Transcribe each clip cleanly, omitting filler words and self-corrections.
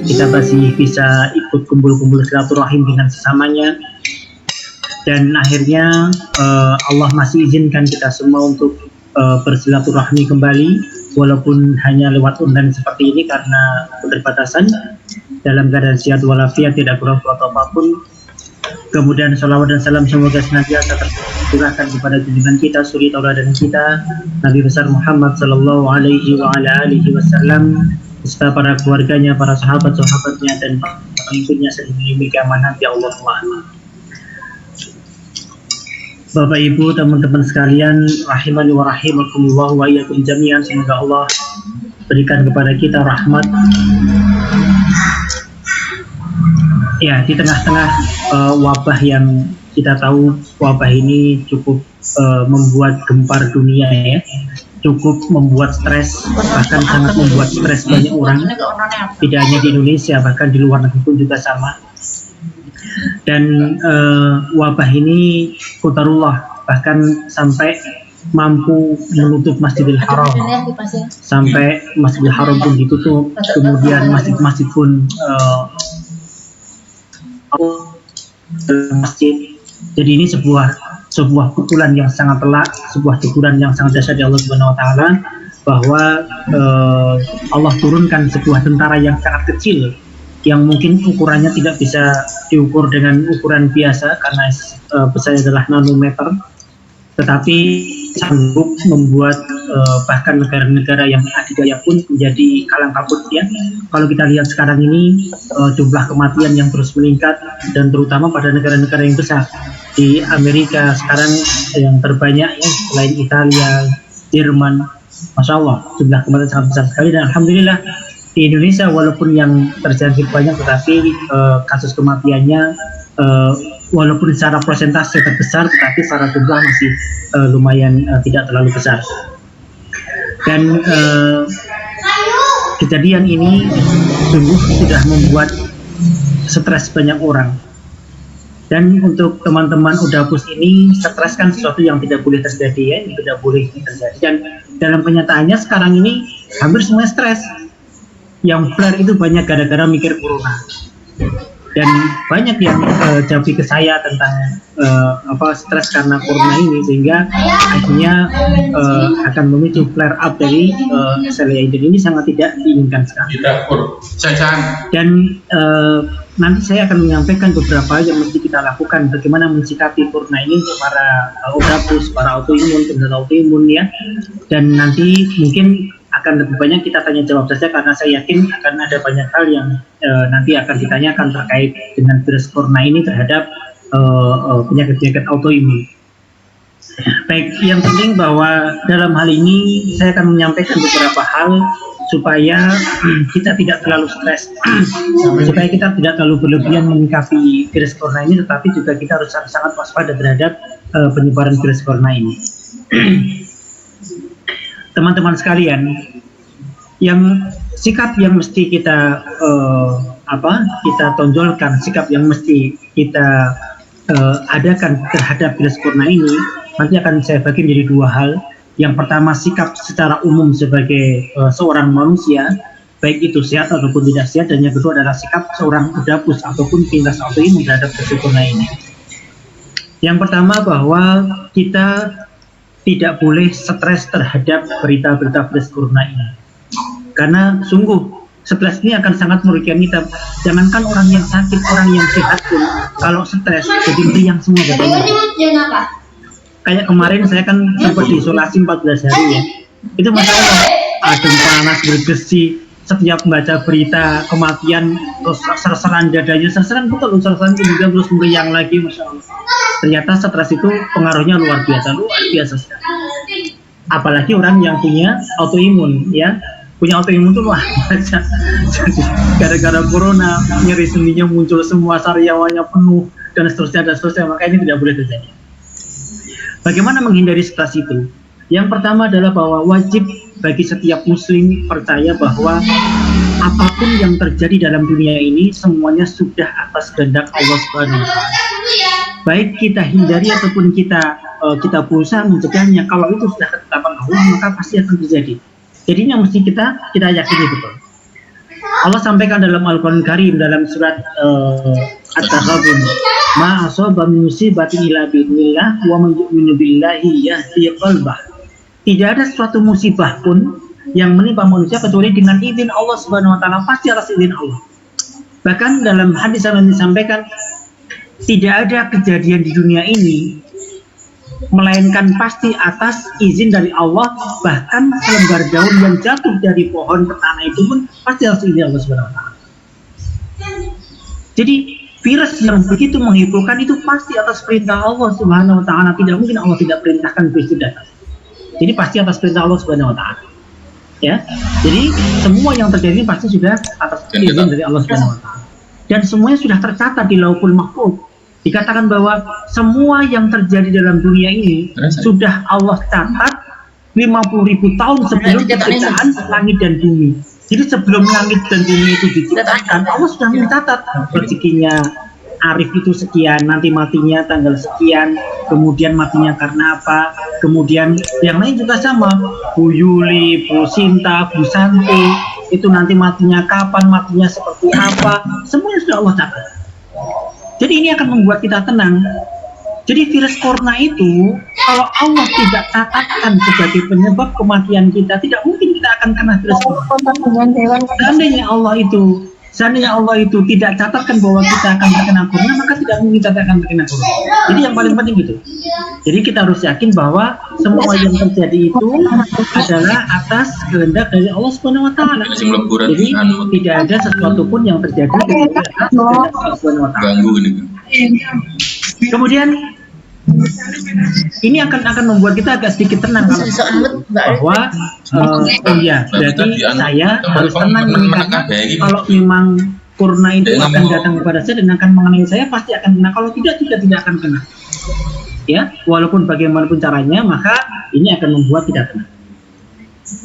Kita masih bisa ikut kumpul-kumpul silaturahim dengan sesamanya, dan akhirnya Allah masih izinkan kita semua untuk bersilaturahmi kembali, walaupun hanya lewat online seperti ini karena keterbatasan. Dalam keadaan sehat walafiat, tidak kurang suatu apapun. Kemudian salawat dan salam semoga senantiasa tercurahkan kepada junjungan kita, suri tauladan kita, Nabi besar Muhammad sallallahu alaihi wa ala alihi wasallam, beserta para keluarganya, para sahabat-sahabatnya, dan pengikutnya sedemikian kiamat nanti. Allah Subhanahu. Bapak Ibu, teman-teman sekalian, rahimani wa rahimakumullah wa iyyakum jami'an. Semoga Allah berikan kepada kita rahmat. Ya, di tengah-tengah wabah yang kita tahu, wabah ini cukup membuat gempar dunia ya, cukup membuat stres, bahkan sangat membuat stres banyak orang, tidak hanya di Indonesia, bahkan di luar negeri pun juga sama. Dan wabah ini qadarullah, bahkan sampai mampu menutup Masjidil Haram, sampai Masjidil Haram pun ditutup, kemudian masjid-masjid pun masjid. Jadi ini sebuah pukulan yang sangat telak, sebuah teguran yang sangat dahsyat dari Allah Subhanahu wa taala, bahwa Allah turunkan sebuah tentara yang sangat kecil, yang mungkin ukurannya tidak bisa diukur dengan ukuran biasa karena besarnya adalah nanometer, tetapi sanggup membuat bahkan negara-negara yang adidaya pun menjadi kalang kabut ya. Kalau kita lihat sekarang ini jumlah kematian yang terus meningkat, dan terutama pada negara-negara yang besar. Di Amerika sekarang yang terbanyak ya, selain Italia, Jerman, Masya Allah jumlah kematian sangat besar sekali. Dan alhamdulillah di Indonesia walaupun yang terjangkit banyak, tetapi kasus kematiannya walaupun secara persentase terbesar, tetapi secara jumlah masih lumayan tidak terlalu besar. Dan kejadian ini sungguh sudah membuat stres banyak orang. Dan untuk teman-teman Udapus ini, stres kan sesuatu yang tidak boleh terjadi ya, tidak boleh terjadi. Dan dalam kenyataannya sekarang ini hampir semua stres. Yang flare itu banyak gara-gara mikir corona. Dan banyak yang jawab ke saya tentang stres karena corona ini, sehingga akhirnya akan memicu flare up dari sel-sel. Jadi ini sangat tidak diinginkan sekali. Dan nanti saya akan menyampaikan beberapa yang mesti kita lakukan, bagaimana mensikapi corona ini untuk para Udapus, para autoimun, penderita autoimun ya. Dan nanti mungkin akan lebih banyak kita tanya jawab saja, karena saya yakin akan ada banyak hal yang nanti akan ditanyakan terkait dengan virus corona ini terhadap penyakit-penyakit autoimun. Baik, yang penting bahwa dalam hal ini saya akan menyampaikan beberapa hal supaya kita tidak terlalu stres, supaya kita tidak terlalu berlebihan menyikapi virus corona ini, tetapi juga kita harus sangat waspada terhadap penyebaran virus corona ini. Teman-teman sekalian, yang sikap yang mesti kita kita tonjolkan, sikap yang mesti kita adakan terhadap virus corona ini, nanti akan saya bagi menjadi dua hal. Yang pertama, sikap secara umum sebagai seorang manusia, baik itu sehat ataupun tidak sehat, dan yang kedua adalah sikap seorang Udapus ataupun penyintas autoimun terhadap virus corona ini. Yang pertama, bahwa kita tidak boleh stres terhadap berita-berita virus corona ini, karena sungguh stres ini akan sangat merugikan kita. Jangankan orang yang sakit, orang yang sehat pun kalau stres jadi meriang semua badannya. Kayak kemarin saya kan sempat diisolasi 14 hari ya, itu masalah adem panas bergesi, setiap membaca berita kematian terus serseran dadanya, serseran betul, serseran kemudian terus meriang lagi, Masya Allah. Ternyata stres itu pengaruhnya luar biasa sekali. Apalagi orang yang punya autoimun ya, punya autoimun itu wah biasa. Jadi gara-gara corona nyeri sendinya muncul semua, sariawannya penuh dan seterusnya, maka ini tidak boleh terjadi. Bagaimana menghindari stres itu? Yang pertama adalah bahwa wajib bagi setiap muslim percaya bahwa apapun yang terjadi dalam dunia ini semuanya sudah atas kehendak Allah Subhanahu wa taala. baik kita hindari ataupun kita berusaha mencegahnya, kalau itu sudah ketetapan Allah maka pasti akan terjadi. Jadi yang mesti kita yakini betul. Allah sampaikan dalam Al-Quran Karim dalam surat At-Taghabun, ma asaba min musibatin illa bi'idznillah wa man yu'minu billahi yahdi qalbah. Tidak ada suatu musibah pun yang menimpa manusia kecuali dengan izin Allah Subhanahu wa taala, pasti atas izin Allah. Bahkan dalam hadis yang disampaikan, tidak ada kejadian di dunia ini melainkan pasti atas izin dari Allah. Bahkan selembar daun yang jatuh dari pohon ke tanah itu pun pasti atas izin Allah Subhanahu wa taala. Jadi virus yang begitu menghiburkan itu pasti atas perintah Allah Subhanahu wa taala. Tidak mungkin Allah tidak perintahkan virus itu datang. Jadi pasti atas perintah Allah Subhanahu wa taala. Ya. Jadi semua yang terjadi pasti sudah atas izin dari Allah Subhanahu wa taala. Dan semuanya sudah tercatat di Lauhul Mahfuz. Dikatakan bahwa semua yang terjadi dalam dunia ini sudah Allah catat 50.000 tahun sebelum penciptaan langit dan bumi. Jadi sebelum langit dan bumi itu diciptakan, Allah sudah mencatat rezekinya Arif itu sekian, nanti matinya tanggal sekian, kemudian matinya karena apa, kemudian yang lain juga sama, Bu Yuli, Bu Sinta, Bu Santi, itu nanti matinya kapan, matinya seperti apa, semuanya sudah Allah catat. Jadi ini akan membuat kita tenang. Jadi virus corona itu, kalau Allah tidak catatkan sebagai penyebab kematian kita, tidak mungkin kita akan kena virus corona. Seandainya Allah itu tidak catatkan bahwa kita akan terkena corona, maka tidak mungkin kita akan terkena corona. Jadi yang paling penting itu. Jadi kita harus yakin bahwa semua yang terjadi itu adalah atas kehendak dari Allah Subhanahu wa taala. Jadi tidak ada sesuatu pun yang terjadi dari atas kehendak Allah Subhanahu wa taala. Kemudian ini akan membuat kita agak sedikit tenang bahwa berarti saya harus tenang kalau memang corona itu akan datang kepada saya dan akan mengenai saya, pasti akan kena. Kalau tidak akan kena. Ya, walaupun bagaimanapun caranya, maka ini akan membuat tidak kena.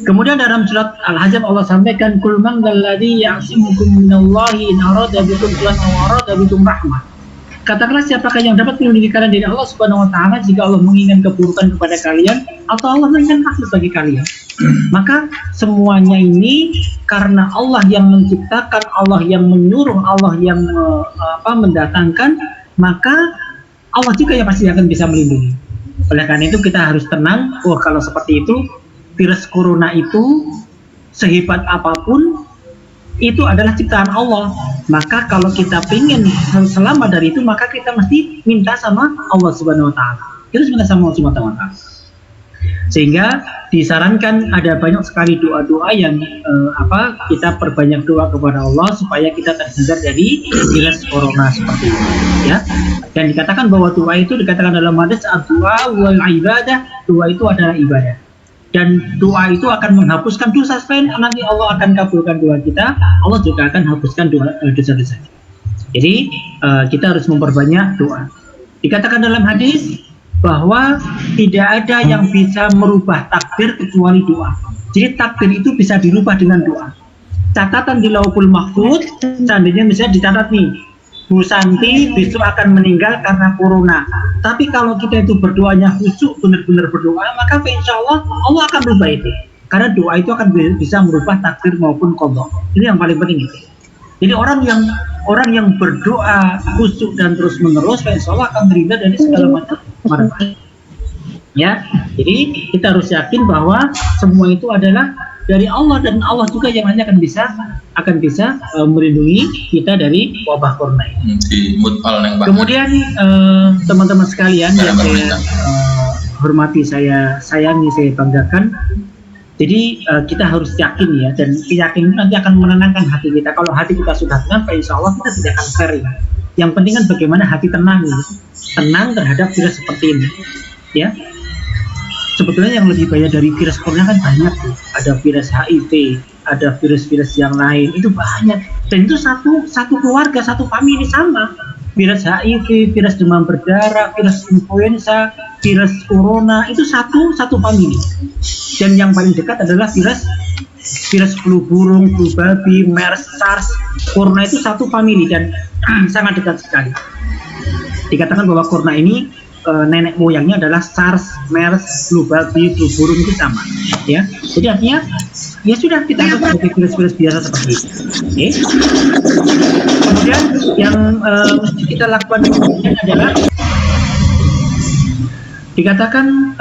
Kemudian dalam surat Al-Ahzab Allah sampaikan, "Qul man dzalladzi ya'simukum minallahi in arada bikum su'an aw arada bikum rahmah." Katakanlah, siapakah yang dapat melindungi kalian dari Allah Subhanahu wa taala jika Allah menginginkan keburukan kepada kalian atau Allah menginginkan rahmat bagi kalian. Maka semuanya ini karena Allah yang menciptakan, Allah yang menyuruh, Allah yang mendatangkan, maka Allah juga yang pasti akan bisa melindungi. Oleh karena itu kita harus tenang. Kalau seperti itu, virus corona itu sehebat apapun itu adalah ciptaan Allah. Maka kalau kita ingin selamat dari itu, maka kita mesti minta sama Allah Subhanahu wa taala. Kita minta sama Allah Subhanahu wa taala. Sehingga disarankan ada banyak sekali doa-doa yang kita perbanyak doa kepada Allah supaya kita terhindar dari virus corona seperti itu, ya. Dan dikatakan bahwa doa itu dikatakan dalam hadis, doa wal ibadah, doa itu adalah ibadah. Dan doa itu akan menghapuskan dosa. Selain nanti Allah akan kabulkan doa kita, Allah juga akan hapuskan dosa-dosa. Jadi kita harus memperbanyak doa. Dikatakan dalam hadis bahwa tidak ada yang bisa merubah takdir kecuali doa. Jadi takdir itu bisa dirubah dengan doa. Catatan di Lauhul Mahfuz, seandainya misalnya dicatat nih, Bu Santi besok akan meninggal karena corona. Tapi kalau kita itu berdoanya khusyuk, benar-benar berdoa, maka insya Allah Allah akan berubah itu. Karena doa itu akan bisa merubah takdir maupun qadha. Ini yang paling penting itu. Jadi orang yang berdoa khusyuk dan terus menerus, insya Allah akan terhindar dari segala macam masalah. Ya, jadi kita harus yakin bahwa semua itu adalah dari Allah, dan Allah juga yang hanya akan bisa melindungi kita dari wabah corona ini. Kemudian teman-teman sekalian yang saya hormati, saya sayangi, saya banggakan. Jadi kita harus yakin ya, dan keyakinan nanti akan menenangkan hati kita. Kalau hati kita sudah tenang, insya Allah kita tidak akan sering. Yang penting kan bagaimana hati tenang terhadap virus seperti ini, ya. Sebetulnya yang lebih banyak dari virus corona kan banyak tuh. Ada virus HIV, ada virus-virus yang lain, itu banyak. Dan itu satu keluarga, satu famili sama. Virus HIV, virus demam berdarah, virus influenza, virus corona, itu satu famili. Dan yang paling dekat adalah virus flu burung, flu babi, MERS, SARS, corona, itu satu famili dan sangat dekat sekali. Dikatakan bahwa corona ini nenek moyangnya adalah SARS, MERS, flu babi, flu burung itu sama, ya. Jadi artinya ya sudah, kita anggap sebagai virus-virus biasa seperti itu. Oke. Kemudian yang mesti kita lakukan kemudian adalah dikatakan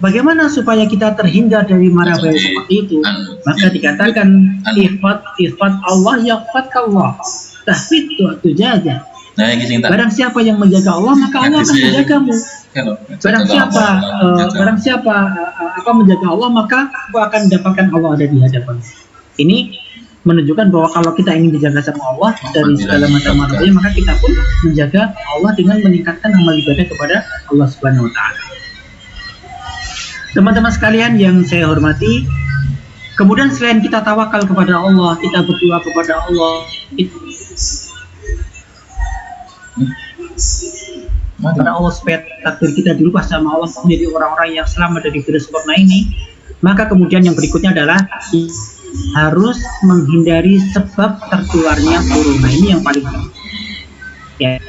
bagaimana supaya kita terhindar dari mara bahaya seperti itu. Maka dikatakan ifat Allah yaqfatkallah, tahfid tu jaja. Barang siapa yang menjaga Allah, maka Allah akan menjagamu. Barang siapa menjaga Allah, maka aku akan mendapatkan Allah ada di hadapan. Ini menunjukkan bahwa kalau kita ingin dijaga sama Allah dari segala macam bahaya, maka kita pun menjaga Allah dengan meningkatkan amal ibadah kepada Allah Subhanahu wa taala. Teman-teman sekalian yang saya hormati, kemudian selain kita tawakal kepada Allah, kita berdoa kepada Allah, kepada Allah supaya takdir kita dirubah sama Allah menjadi orang-orang yang selamat dari virus corona ini, maka kemudian yang berikutnya adalah harus menghindari sebab tertularnya corona ini yang paling penting. Ya.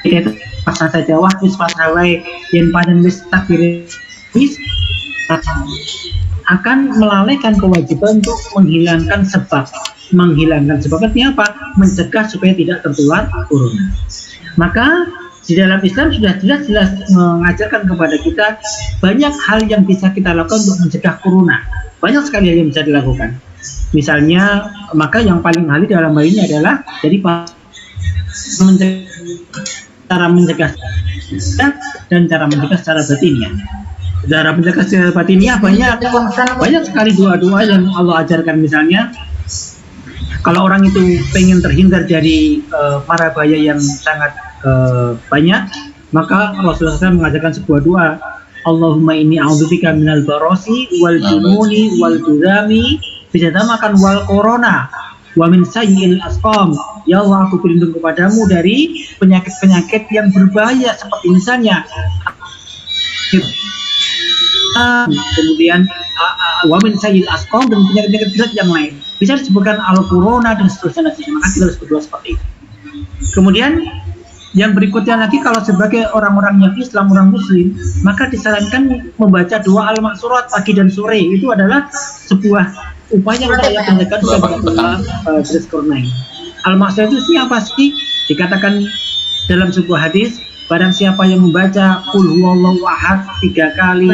Itu pasal saja wis pasal yang pada wis takdir akan melalaikan kewajiban untuk menghilangkan sebab. Artinya apa? Mencegah supaya tidak tertular corona. Maka di dalam Islam sudah jelas-jelas mengajarkan kepada kita banyak hal yang bisa kita lakukan untuk mencegah corona. Banyak sekali yang bisa dilakukan. Misalnya, maka yang paling ahli dalam hal ini adalah dari cara mencegah dan cara mencegah secara batinnya. Cara mencegah secara batinnya banyak sekali doa-doa yang Allah ajarkan. Misalnya, kalau orang itu pengen terhindar dari mara bahaya yang sangat banyak, maka Rasulullah SAW mengajarkan sebuah doa, Allahumma inni a'udzubika minal barasi wal jununi wal jurami bijatamakan wal corona wa min sayyi'il asqam. Ya Allah, aku berlindung kepadamu dari penyakit-penyakit yang berbahaya seperti misalnya kemudian wa min sayyi'il asqam dan penyakit-penyakit berat yang lain. Bisa disebutkan al-corona dan seterusnya. Maka kita harus berdoa seperti itu. Kemudian yang berikutnya lagi, kalau sebagai orang-orang yang Islam, orang Muslim, maka disarankan membaca doa al-maksurat pagi dan sore. Itu adalah sebuah upaya pencegahan virus corona ini. Al-maksurat itu siapa sih? Dikatakan dalam sebuah hadis, barang siapa yang membaca Qul huwallahu ahad 3 kali,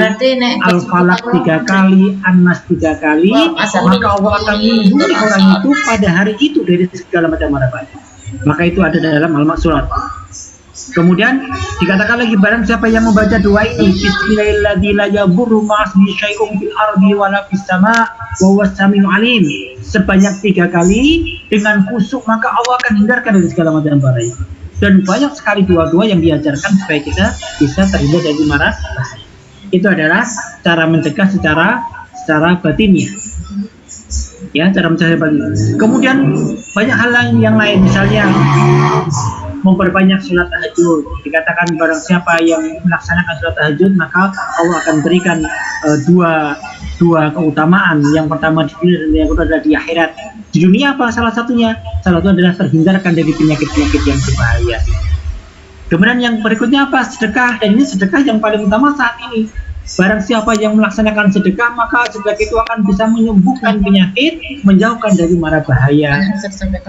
Al-Falaq 3 kali, An-Nas 3 kali, maka Allah akan melindungi orang itu pada hari itu dari segala macam mara bahaya. Maka itu ada dalam al-maksurat. Kemudian dikatakan lagi, barang siapa yang membaca doa ini, Bismillahirrahmanirrahim, la yadurru ma'asmihi syai'un fil ardi wala fis sama' wa huwas samiul alim, sebanyak 3 kali dengan khusyuk, maka Allah akan hindarkan dari segala macam bahaya. Dan banyak sekali doa-doa yang diajarkan supaya kita bisa terhindar dari mara bahaya. Itu adalah cara mencegah secara batinnya. Ya, cara mencegah batin. Kemudian banyak hal yang lain, misalnya memperbanyak sholat tahajud. Dikatakan barang siapa yang melaksanakan sholat tahajud, maka Allah akan berikan dua keutamaan. Yang pertama di dunia dan yang kedua adalah di akhirat. Di dunia apa salah satunya? Salah satu adalah terhindarkan dari penyakit-penyakit yang berbahaya. Kemudian yang berikutnya apa? Sedekah. Dan ini sedekah yang paling utama saat ini. Barang siapa yang melaksanakan sedekah, maka sedekah itu akan bisa menyembuhkan penyakit, menjauhkan dari mara bahaya.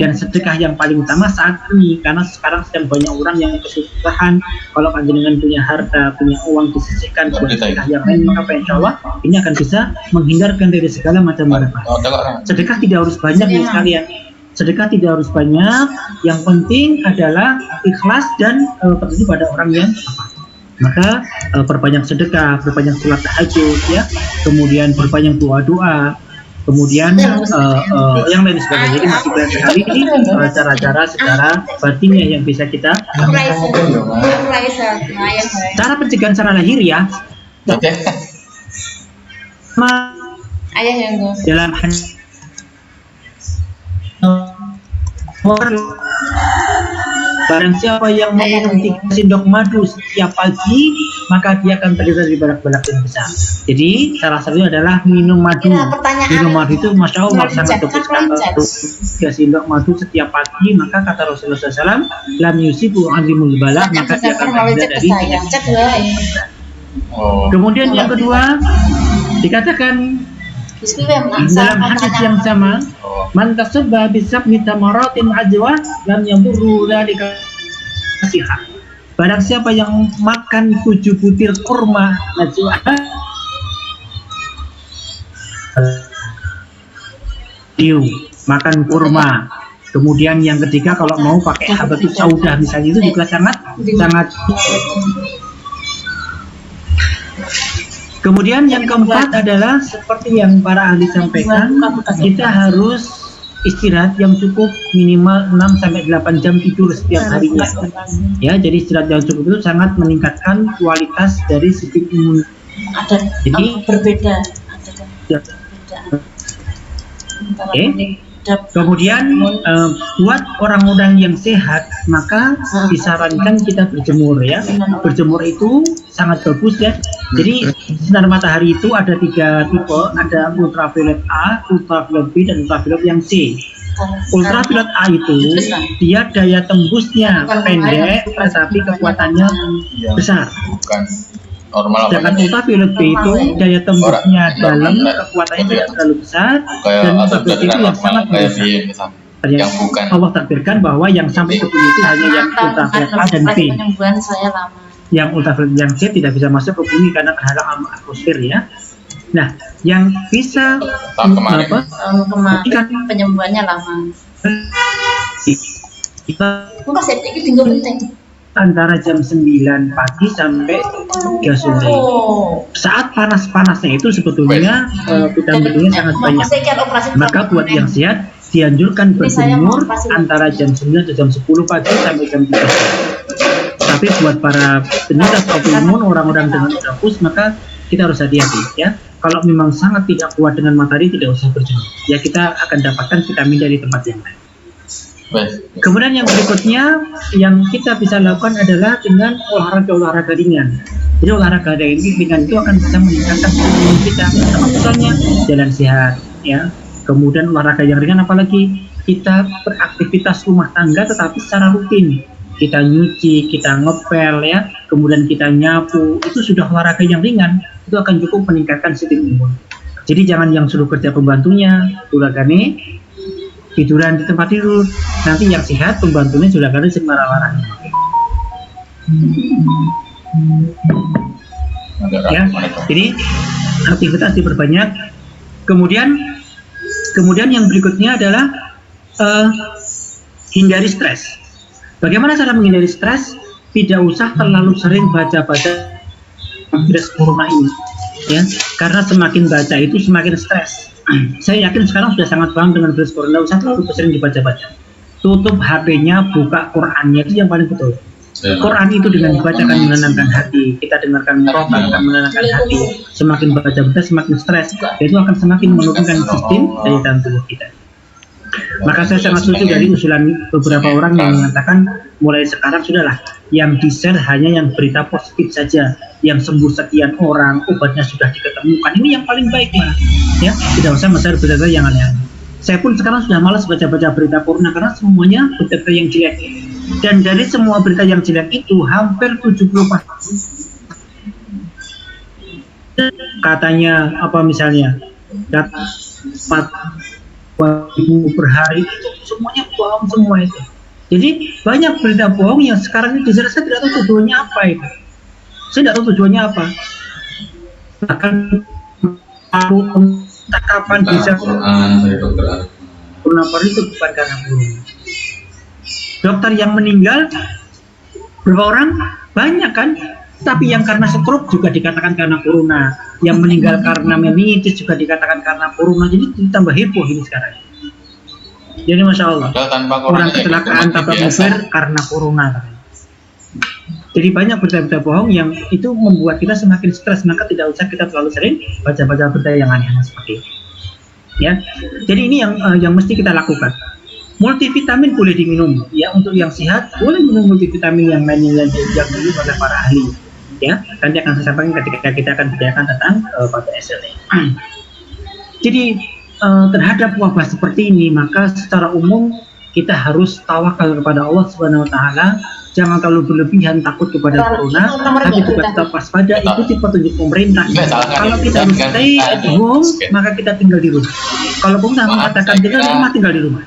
Dan sedekah yang paling utama saat ini, karena sekarang sedang banyak orang yang kesusahan. Kalau panjenengan punya harta, punya uang, disisihkan buat sedekah yang lain, maka insya Allah ini akan bisa menghindarkan dari segala macam mara bahaya. Sedekah tidak harus banyak nih sekalian. Sedekah tidak harus banyak, yang penting adalah ikhlas dan tertuju pada orang yang apa. Maka perbanyak sedekah, perbanyak sholat tahajud, ya, kemudian perbanyak doa-doa, kemudian yang lain sebagainya. Jadi masih banyak sekali ini cara-cara secara batinnya yang bisa kita cara pencegahan secara lahir, ya. Dalam barang siapa yang meminum 3 sendok madu setiap pagi, maka dia akan terlibat di balak-balak yang besar. Jadi salah satunya adalah minum madu. Minum madu itu Masya Allah sangat bagus. Kalau 3 sendok madu setiap pagi, maka kata Rasulullah SAW, lam yusibu azimul balak, maka dia akan terhindar dari penyakit. Kemudian yang kedua dikatakan dalam hadis yang sama, man tasabba bisabni tamaratin ajwa lam yadurru dzalika nasiha. Barang siapa yang makan 7 butir kurma najwa, makan kurma. Kemudian yang ketiga kalau mau pakai habatus saudah misalnya, itu juga sangat. Kemudian yang keempat adalah seperti yang para ahli sampaikan, kita harus istirahat yang cukup, minimal 6-8 jam tidur setiap harinya. Ya, jadi istirahat yang cukup itu sangat meningkatkan kualitas dari sistem imun. Jadi berbeda. Oke. Kemudian buat orang-orang yang sehat, maka disarankan kita berjemur ya. Berjemur itu sangat bagus ya. Jadi sinar matahari itu ada 3 tipe, ada ultraviolet A, ultraviolet B, dan ultraviolet yang C. Ultraviolet A itu dia daya tembusnya pendek, tetapi kekuatannya besar. Sedangkan ultraviolet B itu daya tembusnya dalam, kekuatannya tidak terlalu besar, dan ultraviolet itu yang sangat besar. Allah takdirkan bahwa yang sampai ke bumi itu hanya yang ultraviolet A dan B. Yang ultraviolet yang C tidak bisa masuk ke bumi karena terhalang atmosfer ya. Nah, yang bisa penyembuhannya lama. Antara jam 9 pagi sampai 3 sore. Saat panas-panasnya itu sebetulnya vitamin-vitaminnya sangat banyak. Maka buat yang sehat dianjurkan berjemur antara jam 9 atau jam 10 pagi sampai jam 3 sore. Tapi buat para penyintas autoimun, orang-orang dengan lupus, maka kita harus hati-hati ya. Kalau memang sangat tidak kuat dengan matahari, tidak usah berjemur. Ya, kita akan dapatkan vitamin dari tempat yang lain. Kemudian yang berikutnya yang kita bisa lakukan adalah dengan olahraga ringan. Jadi olahraga ringan itu akan bisa meningkatkan imun kita. Misalnya jalan sehat ya. Kemudian olahraga yang ringan, apalagi kita beraktivitas rumah tangga tetapi secara rutin. Kita nyuci, kita ngepel ya, kemudian kita nyapu, itu sudah olahraga yang ringan, itu akan cukup meningkatkan sistem imun. Jadi jangan yang suruh kerja pembantunya, olahraga tiduran di tempat tidur, nanti yang sehat pembantunya sudah kan marah-marah. Ya, jadi aktivitas diperbanyak. Kemudian yang berikutnya adalah hindari stres. Bagaimana cara menghindari stres? Tidak usah terlalu sering baca-baca virus corona ini, ya, karena semakin baca itu semakin stres. Saya yakin sekarang sudah sangat paham dengan virus corona, usah terlalu sering dibaca-baca. Tutup HP-nya, buka Quran-nya, itu yang paling betul. Quran itu dengan dibaca akan menenangkan hati. Kita dengarkan murotal akan menenangkan hati. Semakin baca-baca semakin stres, itu akan semakin menurunkan sistem daya tahan tubuh kita. Maka saya sangat setuju dari usulan beberapa orang yang mengatakan mulai sekarang sudahlah yang di-share hanya yang berita positif saja, yang sembuh sekian orang, obatnya sudah diketemukan, ini yang paling baik ya, tidak usah nge-share berita yang aneh-aneh. Saya pun sekarang sudah malas baca-baca berita corona karena semuanya berita yang jelek, dan dari semua berita yang jelek itu hampir 70% katanya apa misalnya dapat 2.000 per hari, itu semuanya bohong semua itu. Jadi banyak berita bohong yang sekarang ini saya tidak tahu tujuannya apa itu. Saya tidak tahu tujuannya apa. Bahkan aku entah kapan bisa corona itu bukan karena corona. Dokter yang meninggal berapa orang? Banyak kan? Tapi yang karena stroke juga dikatakan karena corona, yang meninggal karena meningitis juga dikatakan karena corona. Jadi ditambah heboh ini sekarang. Jadi masya Allah, orang kecelakaan tabrak mobil karena corona. Jadi banyak berita-berita bohong yang itu membuat kita semakin stres. Maka tidak usah kita terlalu sering baca-baca berita yang aneh-aneh seperti itu. Ya, jadi ini yang mesti kita lakukan. Multivitamin boleh diminum, ya, untuk yang sehat boleh minum multivitamin yang lain yang dijamin oleh para ahli. Ya, nanti akan saya sampaikan ketika kita akan bicarakan tentang pada SLA. Jadi terhadap wabah seperti ini, maka secara umum kita harus tawakal kepada Allah Subhanahu Wa Taala. Jangan terlalu berlebihan takut kepada corona, tapi juga tetap waspada, ikuti petunjuk pemerintah. Kalau kita harus stay at home, maka kita tinggal di rumah. Kalau pemerintah mengatakan tinggal di rumah, tinggal di rumah.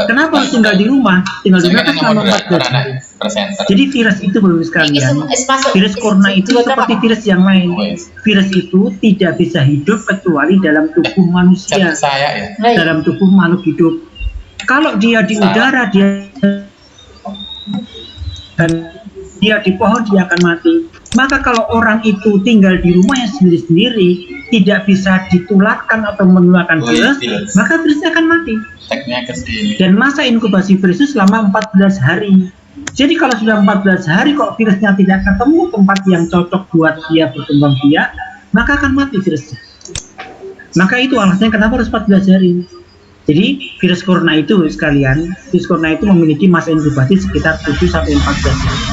Kenapa harus tinggal di rumah? Tinggal di rumah kan selama 14 hari. Jadi virus itu belum sekalian. Virus corona itu seperti virus yang lain. Virus itu tidak bisa hidup kecuali dalam tubuh manusia, dalam tubuh makhluk hidup. Kalau dia di udara, dan dia di pohon, dia akan mati. Maka kalau orang itu tinggal di rumahnya sendiri-sendiri, tidak bisa ditularkan atau menularkan virus, maka virusnya akan mati. Dan masa inkubasi virus itu selama 14 hari. Jadi kalau sudah 14 hari kok virusnya tidak ketemu tempat yang cocok buat dia berkembang biak, maka akan mati virusnya. Maka itu alasannya kenapa harus 14 hari. Jadi virus corona itu sekalian, virus corona itu memiliki masa inkubasi sekitar 7-14 hari.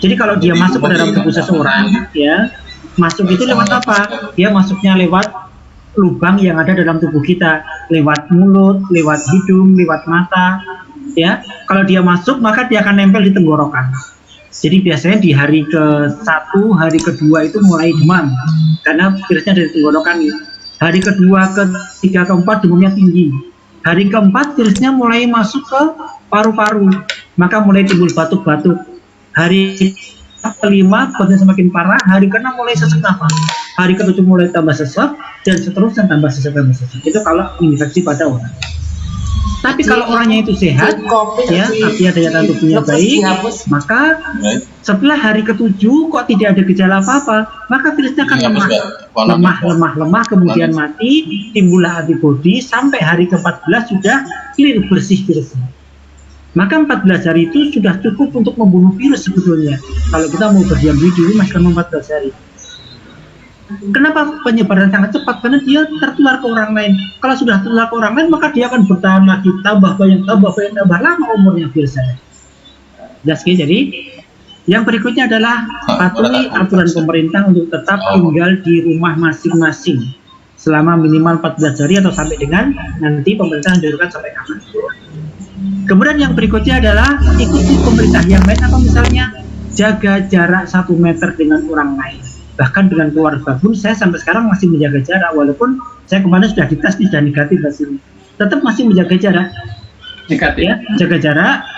Jadi kalau dia masuk ke dalam tubuh seseorang, ya, masuk itu lewat apa? Dia masuknya lewat lubang yang ada dalam tubuh kita, lewat mulut, lewat hidung, lewat mata, ya. Kalau dia masuk, maka dia akan nempel di tenggorokan. Jadi biasanya di hari ke-1, hari kedua itu mulai demam, karena virusnya dari tenggorokan. Hari kedua, ketiga, keempat demamnya tinggi. Hari keempat virusnya mulai masuk ke paru-paru, maka mulai timbul batuk-batuk. Hari kelima batuknya semakin parah. Hari keenam mulai sesak nafas. Hari ketujuh mulai tambah sesak dan seterusnya tambah sesak. Itu kalau infeksi pada orang. Tapi kalau orangnya itu sehat, ya, artinya daya tahan tubuhnya baik, maka setelah hari ke-7 kok tidak ada gejala apa-apa, maka virusnya akan lemah, kemudian mati, timbullah antibodi, sampai hari ke-14 sudah clear, bersih virusnya. Maka 14 hari itu sudah cukup untuk membunuh virus sebetulnya. Kalau kita mau berdiam diri di rumah selama 14 hari. Kenapa penyebaran sangat cepat? Karena dia tertular ke orang lain. Kalau sudah tertular ke orang lain, maka dia akan bertahan lagi, tambah banyak, tambah lama umurnya virusnya. Jadi yang berikutnya adalah patuhi aturan pemerintah untuk tetap tinggal di rumah masing-masing selama minimal 14 hari atau sampai dengan nanti pemerintah menjadikan sampai kapan. Kemudian yang berikutnya adalah ikuti pemerintah yang lain, apa misalnya jaga jarak 1 meter dengan orang lain. Bahkan dengan keluarga pun saya sampai sekarang masih menjaga jarak, walaupun saya kemarin sudah dites sudah negatif hasilnya, tetap masih menjaga jarak. Ya, jaga jarak.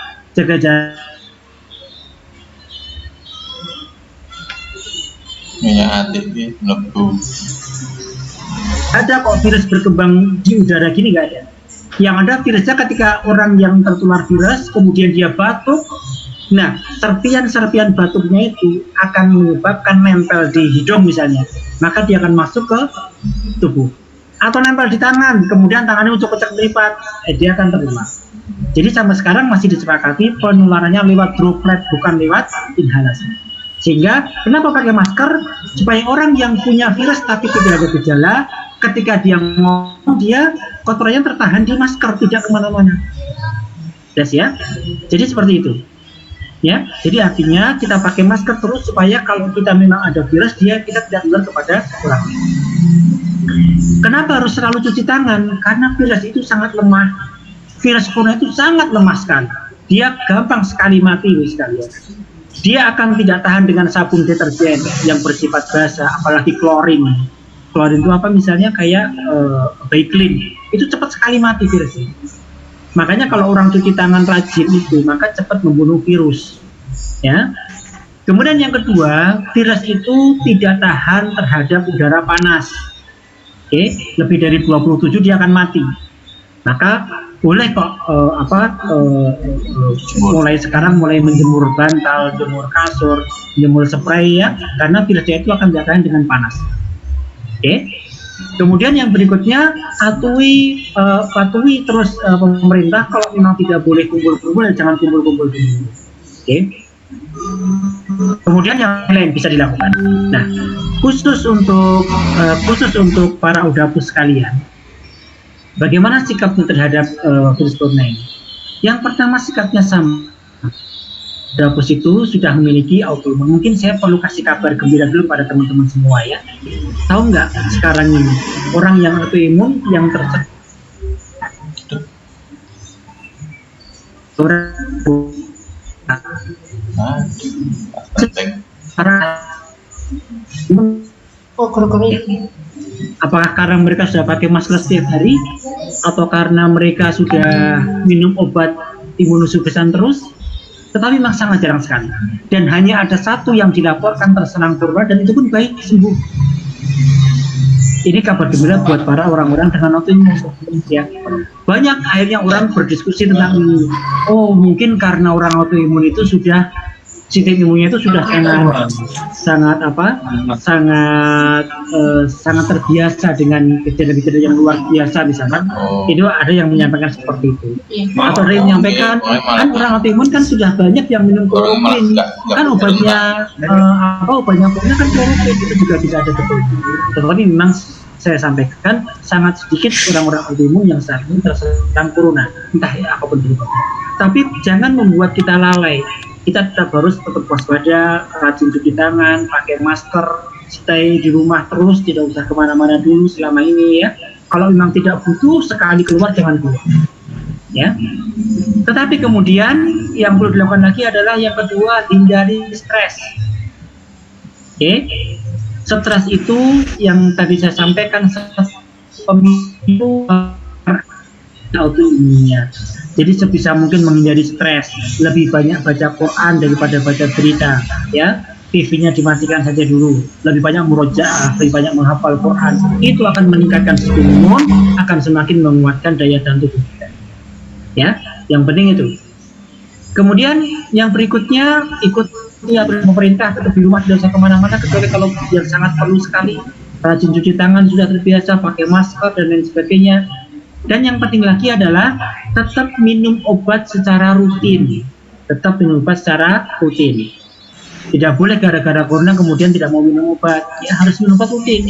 Ada kok virus berkembang di udara gini, nggak ada. Yang ada virusnya ketika orang yang tertular virus kemudian dia batuk. Nah, serpian batuknya itu akan menyebabkan nempel di hidung misalnya, maka dia akan masuk ke tubuh. Atau nempel di tangan, kemudian tangannya ucuk-ucuk lipat, dia akan tertular. Jadi sampai sekarang masih disepakati penularannya lewat droplet, bukan lewat inhalasi. Sehingga kenapa pakai masker? Supaya orang yang punya virus tapi tidak ada gejala, ketika dia ngomong, dia kotorannya tertahan di masker, tidak kemana-mana. Yes, ya. Jadi seperti itu. Ya, jadi artinya kita pakai masker terus supaya kalau kita memang ada virus, kita tidak tular kepada orang lain. Kenapa harus selalu cuci tangan? Karena virus itu sangat lemah. Virus corona itu sangat lemah sekali. Dia gampang sekali mati, sekalian. Dia akan tidak tahan dengan sabun deterjen yang bersifat basah, apalagi klorin. Klorin itu apa? Misalnya kayak Bayclean, itu cepat sekali mati virusnya. Makanya kalau orang cuci tangan rajin itu, maka cepat membunuh virus. Ya. Kemudian yang kedua, virus itu tidak tahan terhadap udara panas. Oke, lebih dari 27 dia akan mati. Maka boleh kok mulai sekarang mulai menjemur bantal, jemur kasur, jemur spray, ya, karena virusnya itu akan tidak tahan dengan panas. Oke. Kemudian yang berikutnya, patuhi terus pemerintah kalau memang tidak boleh kumpul-kumpul, jangan kumpul-kumpul dulu. Oke. Kemudian yang lain bisa dilakukan. Nah, khusus untuk para udapus sekalian, bagaimana sikapnya terhadap virus corona ini? Yang pertama, sikapnya sama. pada pos itu sudah memiliki autoimun. Mungkin saya perlu kasih kabar gembira dulu pada teman-teman semua ya. Tahu nggak sekarang ini orang yang autoimun yang terserang apakah karena mereka sudah pakai masker setiap hari atau karena mereka sudah minum obat imunosupresan terus, tetapi memang sangat jarang sekali. Dan hanya ada satu yang dilaporkan terserang corona dan itu pun baik sembuh. Ini kabar gembira buat para orang-orang dengan autoimun ya. Banyak akhirnya orang berdiskusi tentang ini. Oh, mungkin karena orang autoimun itu sudah sistem imunnya itu sudah sangat terbiasa dengan gejala-gejala yang luar biasa misalkan. Itu ada yang menyampaikan seperti itu. Atau ada yang menyampaikan kan orang autoimun kan sudah banyak yang minum kloroquine. Kan obatnya obatnya kan kloroquine itu juga bisa ada betul. Tetapi memang saya sampaikan sangat sedikit orang-orang autoimun yang saat ini terserang corona, entah ya apapun itu. Tapi jangan membuat kita lalai. Kita tetap harus tetap waspada, rajin cuci tangan, pakai masker, stay di rumah terus, tidak usah kemana-mana dulu selama ini ya. Kalau memang tidak butuh, sekali keluar jangan keluar. Ya. Tetapi kemudian yang perlu dilakukan lagi adalah yang kedua, hindari stres. Oke. Stres itu yang tadi saya sampaikan pemicu autoimunnya. Jadi sebisa mungkin menghindari stres, lebih banyak baca Quran daripada baca berita, ya. TV-nya dimatikan saja dulu, lebih banyak murojaah, lebih banyak menghafal Quran. Itu akan meningkatkan sistem imun, akan semakin menguatkan daya tahan tubuh kita. Ya, yang penting itu. Kemudian yang berikutnya ikuti aturan pemerintah, tetap di rumah, tidak usah kemana-mana kecuali kalau yang sangat perlu sekali. Rajin cuci tangan sudah terbiasa, pakai masker dan lain sebagainya. Dan yang penting lagi adalah tetap minum obat secara rutin. Tetap minum obat secara rutin. Tidak boleh gara-gara corona kemudian tidak mau minum obat. Ya harus minum obat rutin.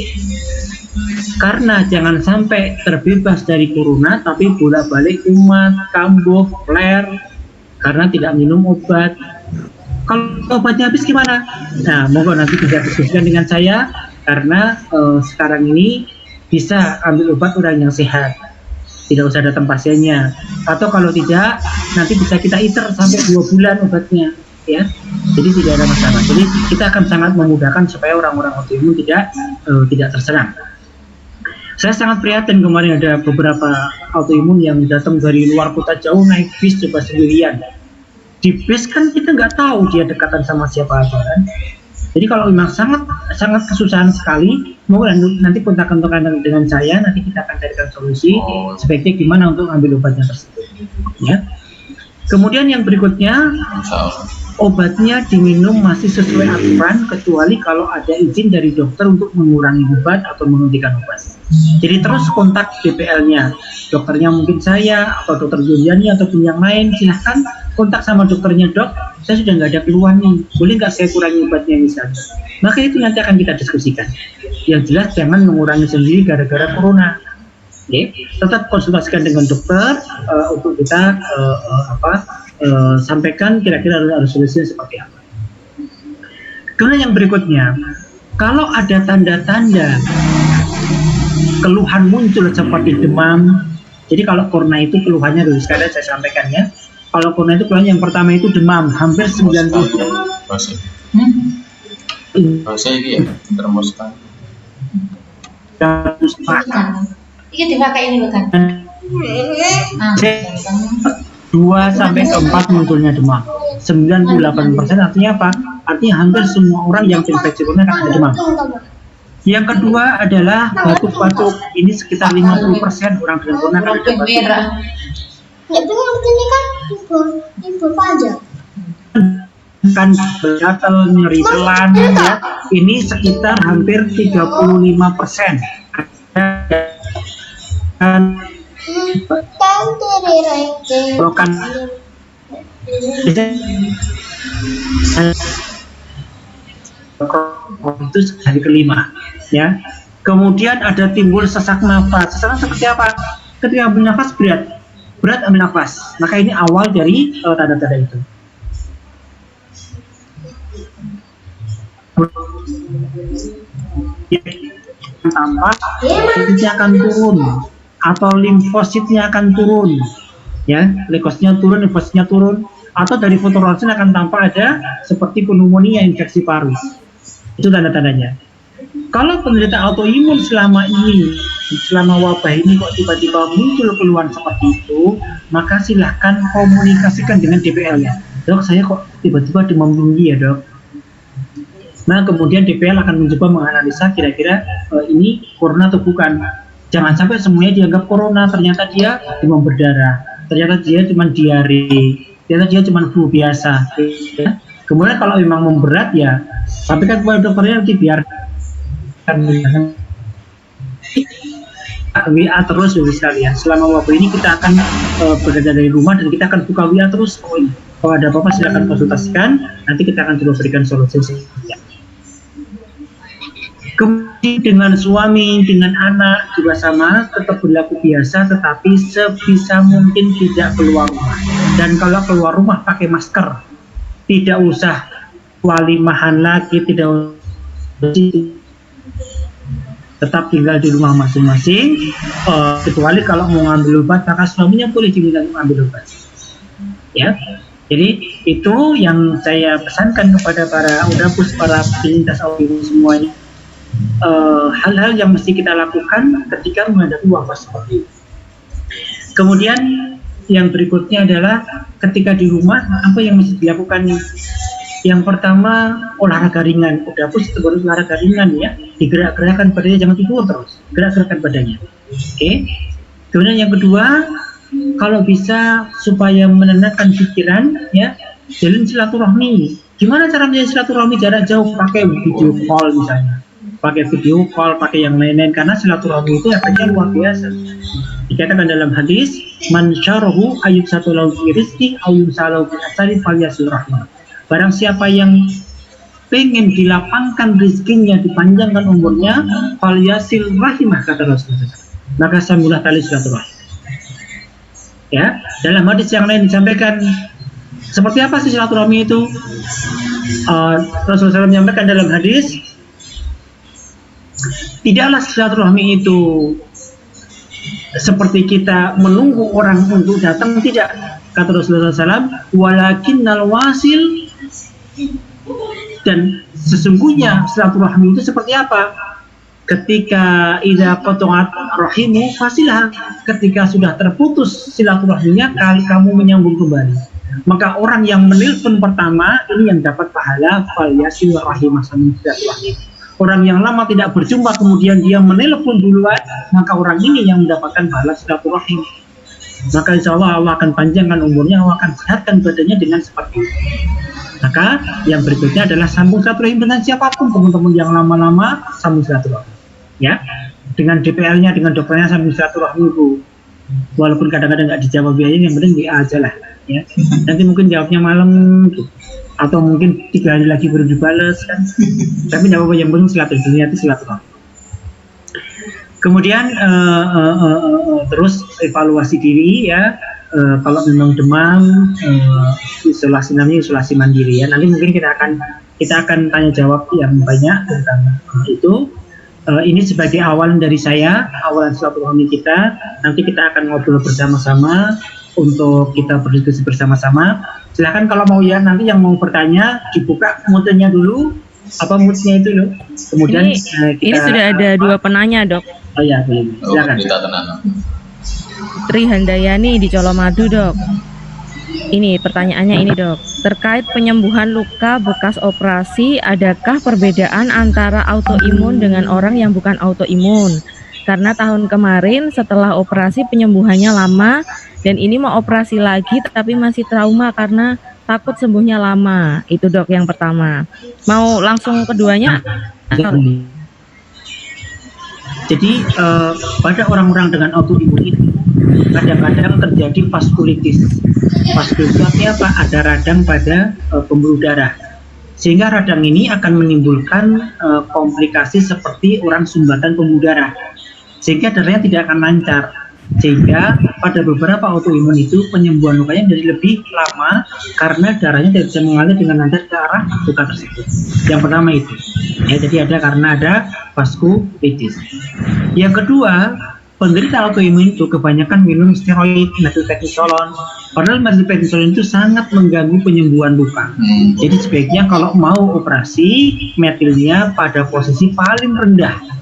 Karena jangan sampai terbebas dari corona tapi bolak-balik kumat, kambuh, flare karena tidak minum obat. Kalau obatnya habis gimana? Nah, monggo nanti bisa diskusikan dengan saya karena sekarang ini bisa ambil obat orang yang sehat. Tidak usah datang pasiennya, atau kalau tidak nanti bisa kita iter sampai 2 bulan obatnya ya, jadi tidak ada masalah. Jadi kita akan sangat memudahkan supaya orang-orang autoimun tidak terserang. Saya sangat prihatin kemarin ada beberapa autoimun yang datang dari luar kota jauh naik bis coba sendirian. Di bis kan kita nggak tahu dia dekatan sama siapa aja kan. Jadi kalau memang sangat kesusahan sekali, mau nanti kontak-kontakan dengan saya, nanti kita akan carikan solusi sebaiknya gimana untuk ambil obatnya tersebut. Ya. Kemudian yang berikutnya, obatnya diminum masih sesuai aturan kecuali kalau ada izin dari dokter untuk mengurangi obat atau menghentikan obat. Jadi terus kontak DPL-nya, dokternya mungkin saya atau dokter Juliani ataupun yang lain, silahkan kontak sama dokternya, dok, saya sudah nggak ada keluhan nih, boleh nggak saya kurangi obatnya misalnya. Maka itu nanti akan kita diskusikan. Yang jelas jangan mengurangi sendiri gara-gara corona. Oke, tetap konsultasikan dengan dokter untuk kita sampaikan kira-kira harus solusinya seperti apa. Kemudian yang berikutnya, kalau ada tanda-tanda keluhan muncul seperti demam, jadi kalau corona itu keluhannya dulu sekali saya sampaikan ya. Kalau corona itu keluhannya yang pertama itu demam, hampir 90%. Bahasa ini ya, termoskan. Iya dipakai ini bukan? 2-4 munculnya demam. 98% artinya apa? Artinya hampir semua orang yang terinfeksi corona akan ada demam. Yang kedua adalah batuk-batuk. Ini sekitar 50% orang dengan corona akan ada batuk. Itu artinya kan ibu pajak. Kan gatal, nyeri telan ya. Ini sekitar hampir 35%. Kalau kan itu hari kelima ya. Kemudian ada timbul sesak nafas. Sesak nafas seperti apa? Ketika ambil nafas berat ambil nafas, maka ini awal dari tanda-tanda itu. tampak limfositnya akan turun atau limfositnya akan turun, ya, leukositnya turun, limfositnya turun, atau dari foto ronsen akan tampak ada seperti pneumonia, infeksi paru. Itu tanda-tandanya. Kalau penderita autoimun selama wabah ini kok tiba-tiba muncul keluhan seperti itu, maka silahkan komunikasikan dengan DPL-nya. Dok, saya kok tiba-tiba demam tinggi ya dok. Nah, kemudian DPL akan mencoba menganalisa kira-kira ini corona atau bukan. Jangan sampai semuanya dianggap corona, ternyata dia demam berdarah, ternyata dia cuma diare, ternyata dia cuma flu biasa. Ya. Kemudian kalau memang memberat ya, sampaikan kepada dokternya, nanti biarkan WA terus sekalian. Selama wabah ini kita akan berada dari rumah dan kita akan buka WA terus. Kalau ada apa-apa silakan konsultasikan, nanti kita akan coba berikan solusi. Kemudian dengan suami, dengan anak juga sama, tetap berlaku biasa, tetapi sebisa mungkin tidak keluar rumah. Dan kalau keluar rumah pakai masker, tidak usah walimahan lagi, tidak usah, tetap tinggal di rumah masing-masing. Kecuali kalau mau ngambil obat, maka suaminya boleh diminta untuk ambil obat. Ya, jadi itu yang saya pesankan kepada para udapus, para penyintas autoimun semuanya. Hal-hal yang mesti kita lakukan ketika menghadapi wabah seperti itu. Kemudian yang berikutnya adalah ketika di rumah apa yang mesti dilakukan. Yang pertama, olahraga ringan. Udah pun olahraga ringan ya, digerak-gerakkan badannya, jangan tidur terus, gerak-gerakkan badannya. Oke. Kemudian yang kedua, kalau bisa supaya menenangkan pikiran ya, jalin silaturahmi. Gimana cara menjalin silaturahmi jarak jauh? Pakai video call misalnya. Pakai video call, pakai yang lain-lain, karena silaturahmi itu efeknya luar biasa. Dikatakan dalam hadis, man syarahu ayyub satu lau rizki ayyub salau asari falyasil rahmah. Barang siapa yang pengen dilapangkan rezekinya, dipanjangkan umurnya, falyasil rahimah, kata Rasulullah. Maka sambunglah tali silaturahmi. Ya, dalam hadis yang lain disampaikan seperti apa sih silaturahmi itu? Rasulullah SAW menyampaikan dalam hadis, tidaklah silaturahmi itu seperti kita menunggu orang untuk datang, tidak, kata Rasulullah SAW, walakinnal wasil, dan sesungguhnya silaturahmi itu seperti apa? Ketika idza qata'at rahimu fasilah, ketika sudah terputus silaturahminya, kali kamu menyambung kembali. Maka orang yang menelpon pertama ini yang dapat pahala falyasil rahimah, silaturahmi. Orang yang lama tidak berjumpa kemudian dia menelpon duluan, maka orang ini yang mendapatkan pahala silaturahim. Maka insya Allah Allah akan panjangkan umurnya, Allah akan sehatkan badannya dengan seperti itu. Maka yang berikutnya adalah sambung silaturahim dengan siapapun, teman-teman yang lama-lama sambung silaturahim. Ya, dengan DPL-nya, dengan dokternya sambung silaturahim Bu. Walaupun kadang-kadang nggak dijawab biayanya, yang penting WA aja lah. Ya, nanti mungkin jawabnya malam gitu. Atau mungkin 3 hari lagi baru dibales kan. Tapi tidak apa-apa, yang penting silaturahmi. Kemudian terus evaluasi diri ya. Kalau memang demam, isolasi, namanya isolasi mandiri ya. Nanti mungkin kita akan tanya jawab yang banyak tentang itu. Ini sebagai awalan dari saya, awalan silaturahmi kita. Nanti kita akan ngobrol bersama-sama untuk kita berdiskusi bersama-sama. Silakan kalau mau ya, nanti yang mau bertanya dibuka mute-nya dulu, apa mute-nya itu loh. Kemudian ini sudah ada 2 penanya dok. Oh ya, silakan. Tri Handayani di Colomadu dok. Ini pertanyaannya ini dok, terkait penyembuhan luka bekas operasi, adakah perbedaan antara autoimun dengan orang yang bukan autoimun? Karena tahun kemarin setelah operasi penyembuhannya lama, dan ini mau operasi lagi tapi masih trauma karena takut sembuhnya lama. Itu dok yang pertama. Mau langsung keduanya? Jadi pada orang-orang dengan autoimun itu kadang-kadang terjadi vaskulitis. Vaskulitis artinya apa? Ada radang pada pembuluh darah. Sehingga radang ini akan menimbulkan komplikasi seperti orang sumbatan pembuluh darah. Sehingga darahnya tidak akan lancar. Sehingga pada beberapa autoimun itu penyembuhan lukanya jadi lebih lama karena darahnya tidak bisa mengalir dengan lancar ke arah luka tersebut. Yang pertama itu, ya, jadi karena ada vaskulitis. Yang kedua, penderita autoimun itu kebanyakan minum steroid, methylprednisolon. Padahal methylprednisolon itu sangat mengganggu penyembuhan luka. Jadi sebaiknya kalau mau operasi, metilnya pada posisi paling rendah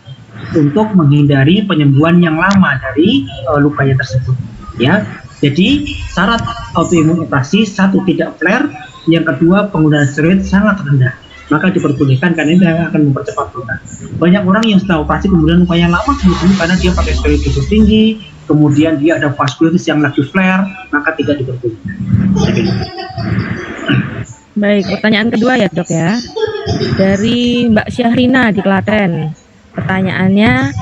untuk menghindari penyembuhan yang lama dari lukanya tersebut. Ya, jadi syarat autoimun operasi, satu, tidak flare, yang kedua penggunaan steroid sangat rendah. Maka diperbolehkan karena itu akan mempercepat luka. Banyak orang yang setelah operasi kemudian lukanya lama sembuh karena dia pakai steroid dosis tinggi, kemudian dia ada vaskulitis yang lagi flare, maka tidak diperbolehkan. Baik, pertanyaan kedua ya dok ya, dari Mbak Syahrina di Klaten. Pertanyaannya,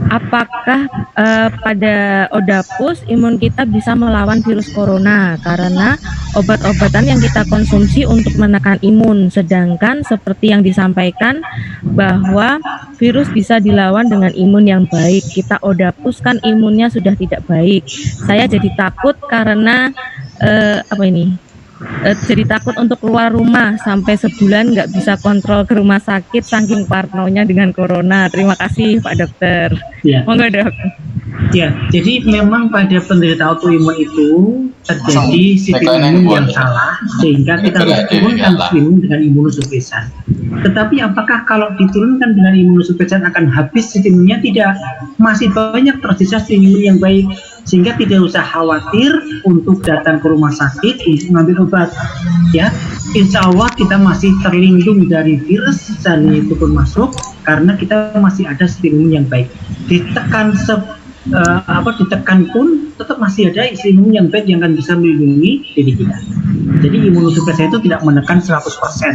apakah pada Odapus imun kita bisa melawan virus corona karena obat-obatan yang kita konsumsi untuk menekan imun, sedangkan seperti yang disampaikan bahwa virus bisa dilawan dengan imun yang baik, kita Odapus kan imunnya sudah tidak baik. Saya jadi takut karena jadi takut untuk keluar rumah sampai sebulan nggak bisa kontrol ke rumah sakit saking parnonya dengan corona. Terima kasih Pak Dokter. Ya. Monggo dok. Ya, jadi memang pada penderita autoimun itu terjadi sistem imun yang salah sehingga kita harus turunkan sistem imun dengan imunosupresan. Tetapi apakah kalau diturunkan dengan imunosupresan akan habis sistemnya? Tidak, masih banyak tersisa sistem imun yang baik sehingga tidak usah khawatir untuk datang ke rumah sakit untuk mengambil obat. Ya, insya Allah kita masih terlindung dari virus dan itu pun masuk karena kita masih ada sistem imun yang baik. Ditekan ditekan pun tetap masih ada sistem imun yang baik yang akan bisa melindungi diri kita. Jadi imunosupresan itu tidak menekan 100%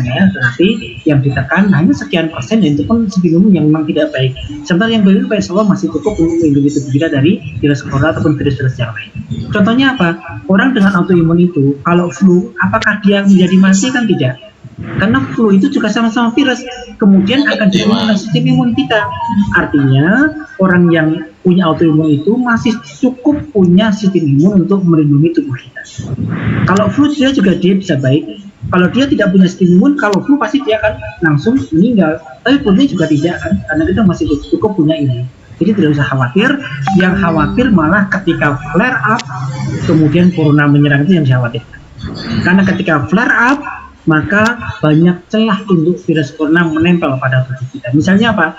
ya, tetapi yang ditekan hanya sekian persen dan itu pun sistem imun yang memang tidak baik. Sementara yang baik itu insya Allah masih cukup untuk melindungi tubuh kita dari virus corona ataupun virus-virus yang lain. Contohnya apa? Orang dengan autoimun itu kalau flu, apakah dia menjadi mati? Kan tidak. Karena flu itu juga sama-sama virus, kemudian akan dibunuh oleh sistem imun kita. Artinya orang yang punya autoimun itu masih cukup punya sistem imun untuk melindungi tubuh kita. Kalau flu dia bisa baik. Kalau dia tidak punya sistem imun, kalau flu pasti dia akan langsung meninggal. Tapi flu juga tidak kan, karena kita masih cukup punya imun. Jadi tidak usah khawatir. Yang khawatir malah ketika flare up, kemudian corona menyerang, itu yang dikhawatirkan. Karena ketika flare up, maka banyak celah untuk virus corona menempel pada tubuh kita. Misalnya apa?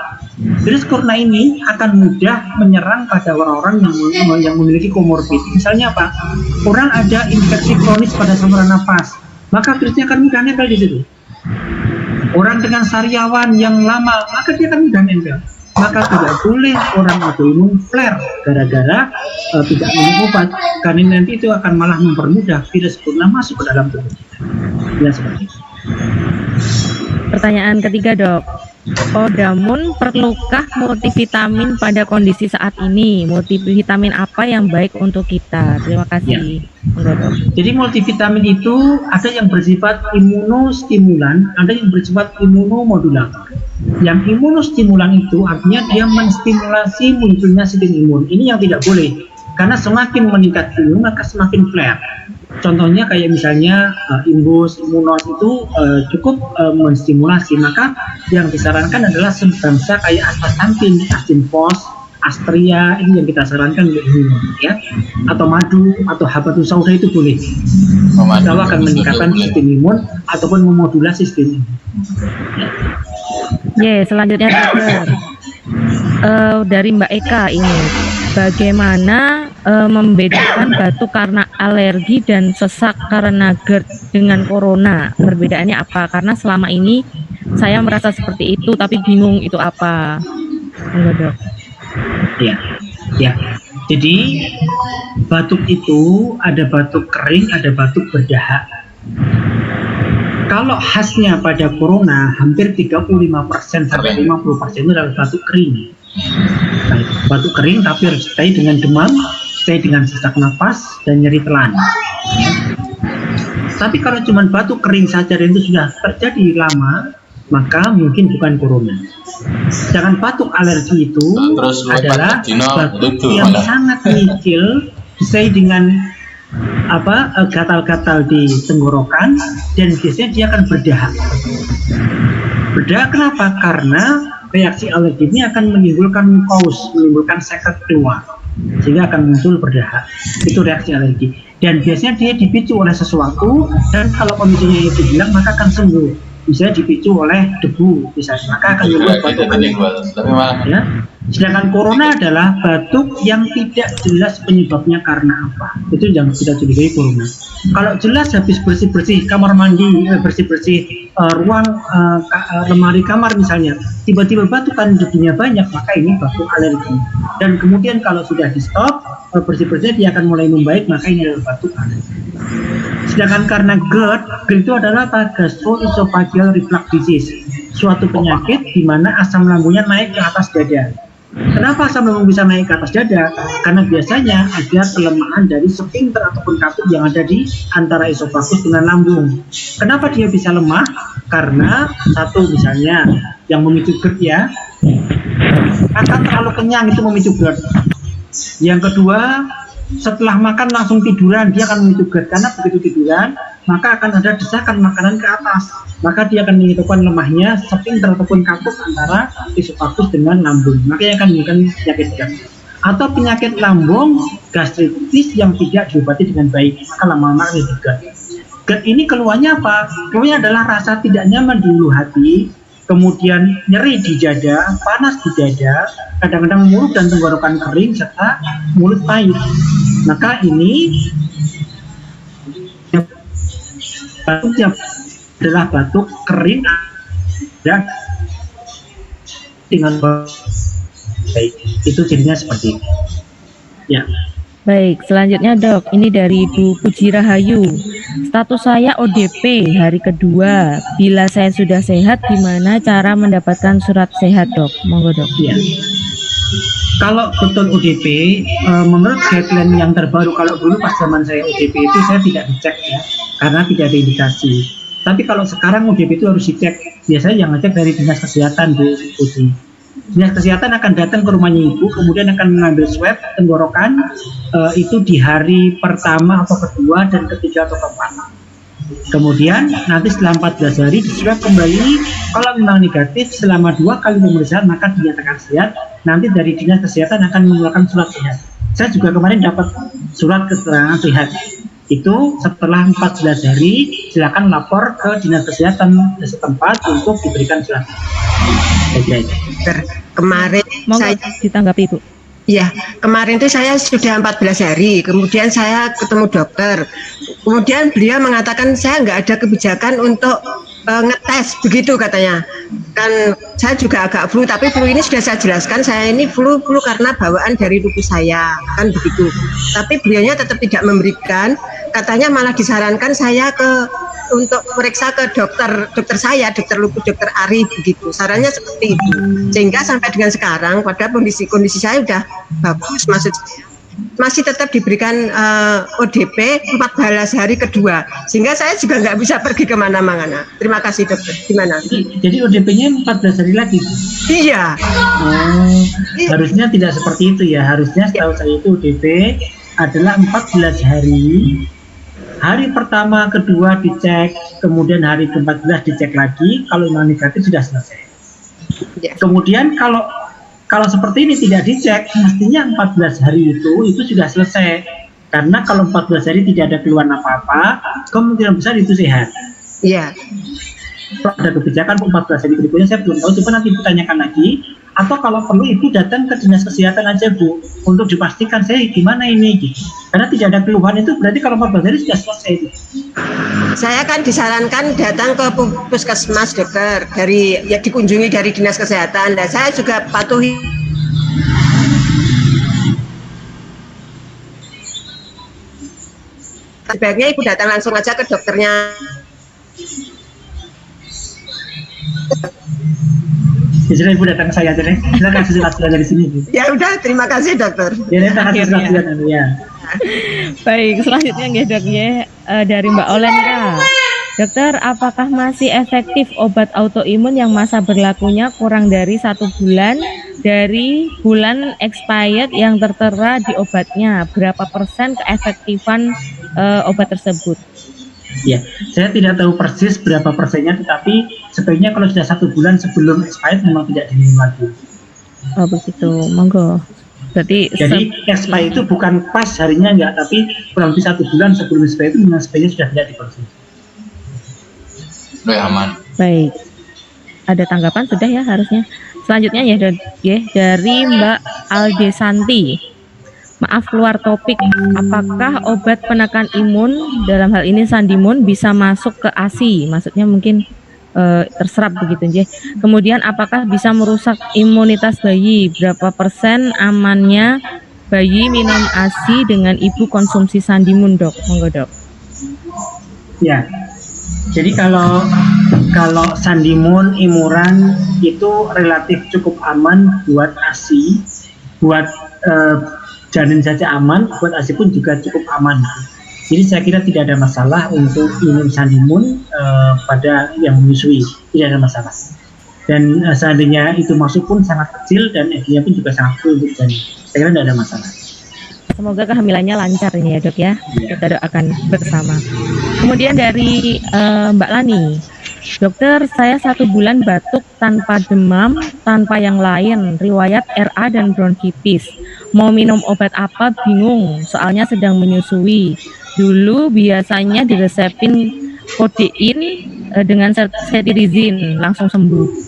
Virus corona ini akan mudah menyerang pada orang-orang yang memiliki komorbid. Misalnya apa? Orang ada infeksi kronis pada saluran nafas, maka virusnya akan mudah nempel di situ. Orang dengan sariawan yang lama, maka dia akan mudah nempel. Maka tidak boleh orang autoimun flare gara-gara tidak minum obat, karena nanti itu akan malah mempermudah virus corona masuk ke dalam tubuh kita. Ya, seperti itu. Pertanyaan ketiga dok, Odamun perlukah multivitamin pada kondisi saat ini? Multivitamin apa yang baik untuk kita? Terima kasih. Ya. Jadi multivitamin itu ada yang bersifat imunostimulan, ada yang bersifat imunomodulator. Yang imunostimulan itu artinya dia menstimulasi munculnya sistem imun. Ini yang tidak boleh, karena semakin meningkat imun maka semakin flare. Contohnya kayak misalnya Imbus, Immunos itu cukup menstimulasi, maka yang disarankan adalah sebangsa kayak astaxanthin, Astinfos, Astria, ini yang kita sarankan untuk imun, ya. Atau madu atau habatus sauda itu boleh. Itu akan meningkatkan sistem imun ataupun memodulasi sistem imun. Selanjutnya dokter, dari Mbak Eka ini, bagaimana membedakan batuk karena alergi dan sesak karena GERD dengan corona? Perbedaannya apa? Karena selama ini saya merasa seperti itu, tapi bingung itu apa. Enggak dok. Ya. Jadi batuk itu ada batuk kering, ada batuk berdahak. Kalau khasnya pada corona hampir 35% sampai 50% itu adalah batuk kering. Batuk kering tapi disertai dengan demam, disertai dengan sesak nafas dan nyeri telan. Tapi kalau cuma batuk kering saja dan itu sudah terjadi lama, maka mungkin bukan corona. Sedangkan batuk alergi itu Terus adalah Dino batuk lucu yang malah. sangat nyicil, disertai dengan gatal-gatal di tenggorokan, dan biasanya dia akan berdahak. Berdahak kenapa? Karena reaksi alergi ini akan menimbulkan mucus, menimbulkan seket keluar, sehingga akan muncul berdahak. Itu reaksi alergi. Dan biasanya dia dipicu oleh sesuatu, dan kalau pemicunya itu hilang maka akan sembuh. Misalnya dipicu oleh debu, misalnya, maka akan membuat batuk alergi. Tapi malah Ya. Sedangkan corona adalah batuk yang tidak jelas penyebabnya karena apa. Itu yang kita curigai corona. Kalau jelas habis bersih-bersih kamar mandi, bersih-bersih ruang lemari kamar misalnya, tiba-tiba batuk kan debunya banyak, maka ini batuk alergi. Dan kemudian kalau sudah di stop bersih-bersih, dia akan mulai membaik, maka ini adalah batuk alergi. Sedangkan karena GERD itu adalah gastroesophageal reflux disease, suatu penyakit di mana asam lambungnya naik ke atas dada. Kenapa asam lambung bisa naik ke atas dada? Karena biasanya ada kelemahan dari sphincter ataupun katup yang ada di antara esofagus dengan lambung. Kenapa dia bisa lemah? Karena satu misalnya yang memicu GERD ya, makan terlalu kenyang itu memicu GERD. Yang kedua, setelah makan langsung tiduran, dia akan memicu GERD, karena begitu tiduran maka akan ada desakan makanan ke atas, maka dia akan menyebabkan lemahnya sphincter ataupun katup antara esofagus dengan lambung, makanya akan menimbulkan penyakit GERD. Atau penyakit lambung gastritis yang tidak diobati dengan baik, maka lama-lama akan jadi GERD. GERD ini keluarnya apa? Keluarnya adalah rasa tidak nyaman di ulu hati, kemudian nyeri di dada, panas di dada, kadang-kadang mulut dan tenggorokan kering, serta mulut pahit. Maka ini batuknya adalah batuk kering dan dengan baik, itu jadinya seperti itu. Ya. Baik, selanjutnya dok, ini dari Bu Puji Rahayu. Status saya ODP hari kedua. Bila saya sudah sehat, gimana cara mendapatkan surat sehat dok? Monggo dok. Ya. Kalau betul ODP, menurut guideline yang terbaru, kalau dulu pas zaman saya ODP itu saya tidak dicek ya, karena tidak ada indikasi. Tapi kalau sekarang ODP itu harus dicek. Biasanya yang ngecek dari dinas kesehatan, Bu Puji. Dinas kesehatan akan datang ke rumahnya ibu, kemudian akan mengambil swab tenggorokan itu di hari pertama atau kedua dan ketiga atau keempat. Kemudian nanti setelah 14 hari di swab kembali, kalau memang negatif selama 2 kali pemeriksaan maka dinyatakan sehat. Nanti dari dinas kesehatan akan mengeluarkan surat sehat. Saya juga kemarin dapat surat keterangan sehat. Itu setelah 14 hari silakan lapor ke dinas kesehatan setempat untuk diberikan surat. Kemarin Monggo saya ditanggapi Bu. ya, kemarin itu saya sudah 14 hari, kemudian saya ketemu dokter. Kemudian beliau mengatakan saya nggak ada kebijakan untuk ngetes, begitu katanya. Kan saya juga agak flu, tapi flu ini sudah saya jelaskan, saya ini flu karena bawaan dari lupus saya, kan begitu. Tapi beliaunya tetap tidak memberikan, katanya malah disarankan saya untuk periksa ke dokter saya, dokter lupus, dokter Ari, begitu. Sarannya seperti itu. Sehingga sampai dengan sekarang, pada kondisi saya sudah bagus, maksud saya masih tetap diberikan ODP 14 hari kedua, sehingga saya juga nggak bisa pergi kemana-mana. Terima kasih dokter. Gimana? Jadi ODP-nya 14 hari lagi. Iya. Harusnya tidak seperti itu ya. Harusnya setahu saya itu ODP adalah 14 hari. Hari pertama, kedua dicek, kemudian hari ke-14 dicek lagi. Kalau memang negatif sudah selesai. Ya. Kemudian kalau seperti ini tidak dicek, mestinya 14 hari itu sudah selesai. Karena kalau 14 hari tidak ada keluhan apa-apa, kemungkinan besar itu sehat. Iya. Kalau ada kebijakan 14 hari berikutnya saya belum tahu, coba nanti ditanyakan lagi. Atau kalau perlu ibu datang ke dinas kesehatan aja Bu, untuk dipastikan saya gimana ini gitu. Karena tidak ada keluhan itu berarti kalau 14 hari sudah selesai gitu. Saya kan disarankan datang ke puskesmas dokter, dikunjungi dari dinas kesehatan. Dan saya juga patuhi. Sebaiknya ibu datang langsung aja ke dokternya. Bisa ibu datang ke saya aja deh. Kita kasih surat dari sini. Bu. Ya udah, terima kasih dokter. Ya, kita kasih surat ya. Baik, selanjutnya nggih dok ya, dari Mbak Olenka. Dokter, apakah masih efektif obat autoimun yang masa berlakunya kurang dari 1 bulan dari bulan expired yang tertera di obatnya? Berapa persen keefektifan obat tersebut? Ya, saya tidak tahu persis berapa persennya, tetapi sebaiknya kalau sudah 1 bulan sebelum expired memang tidak diminum lagi. Oh begitu, monggo. Jadi expired itu bukan pas harinya enggak, tapi kurang lebih 1 bulan sebelum expired itu memang sebaiknya sudah tidak dikonsumsi. Aman. Baik. Ada tanggapan sudah ya harusnya. Selanjutnya ya dari Mbak Aldesanti. Maaf keluar topik. Apakah obat penekan imun dalam hal ini Sandimun bisa masuk ke ASI? Maksudnya mungkin terserap begitu ya. Kemudian apakah bisa merusak imunitas bayi? Berapa persen amannya bayi minum ASI dengan ibu konsumsi Sandimun, Dok? Monggo, Dok. Ya. Jadi kalau Sandimun, Imuran itu relatif cukup aman buat ASI, buat janin saja aman, buat ASI pun juga cukup aman. Jadi saya kira tidak ada masalah untuk minum Sandimun pada yang menyusui, tidak ada masalah. Dan seandainya itu masuk pun sangat kecil dan efeknya pun juga sangat kecil untuk janin. Saya kira tidak ada masalah. Semoga kehamilannya lancar ini ya, Dok ya. Kita doakan bersama. Kemudian dari Mbak Lani, dokter, saya 1 bulan batuk tanpa demam, tanpa yang lain, riwayat RA dan bronkitis. Mau minum obat apa bingung, soalnya sedang menyusui. Dulu biasanya diresepin kodein dengan cetirizine, langsung sembuh.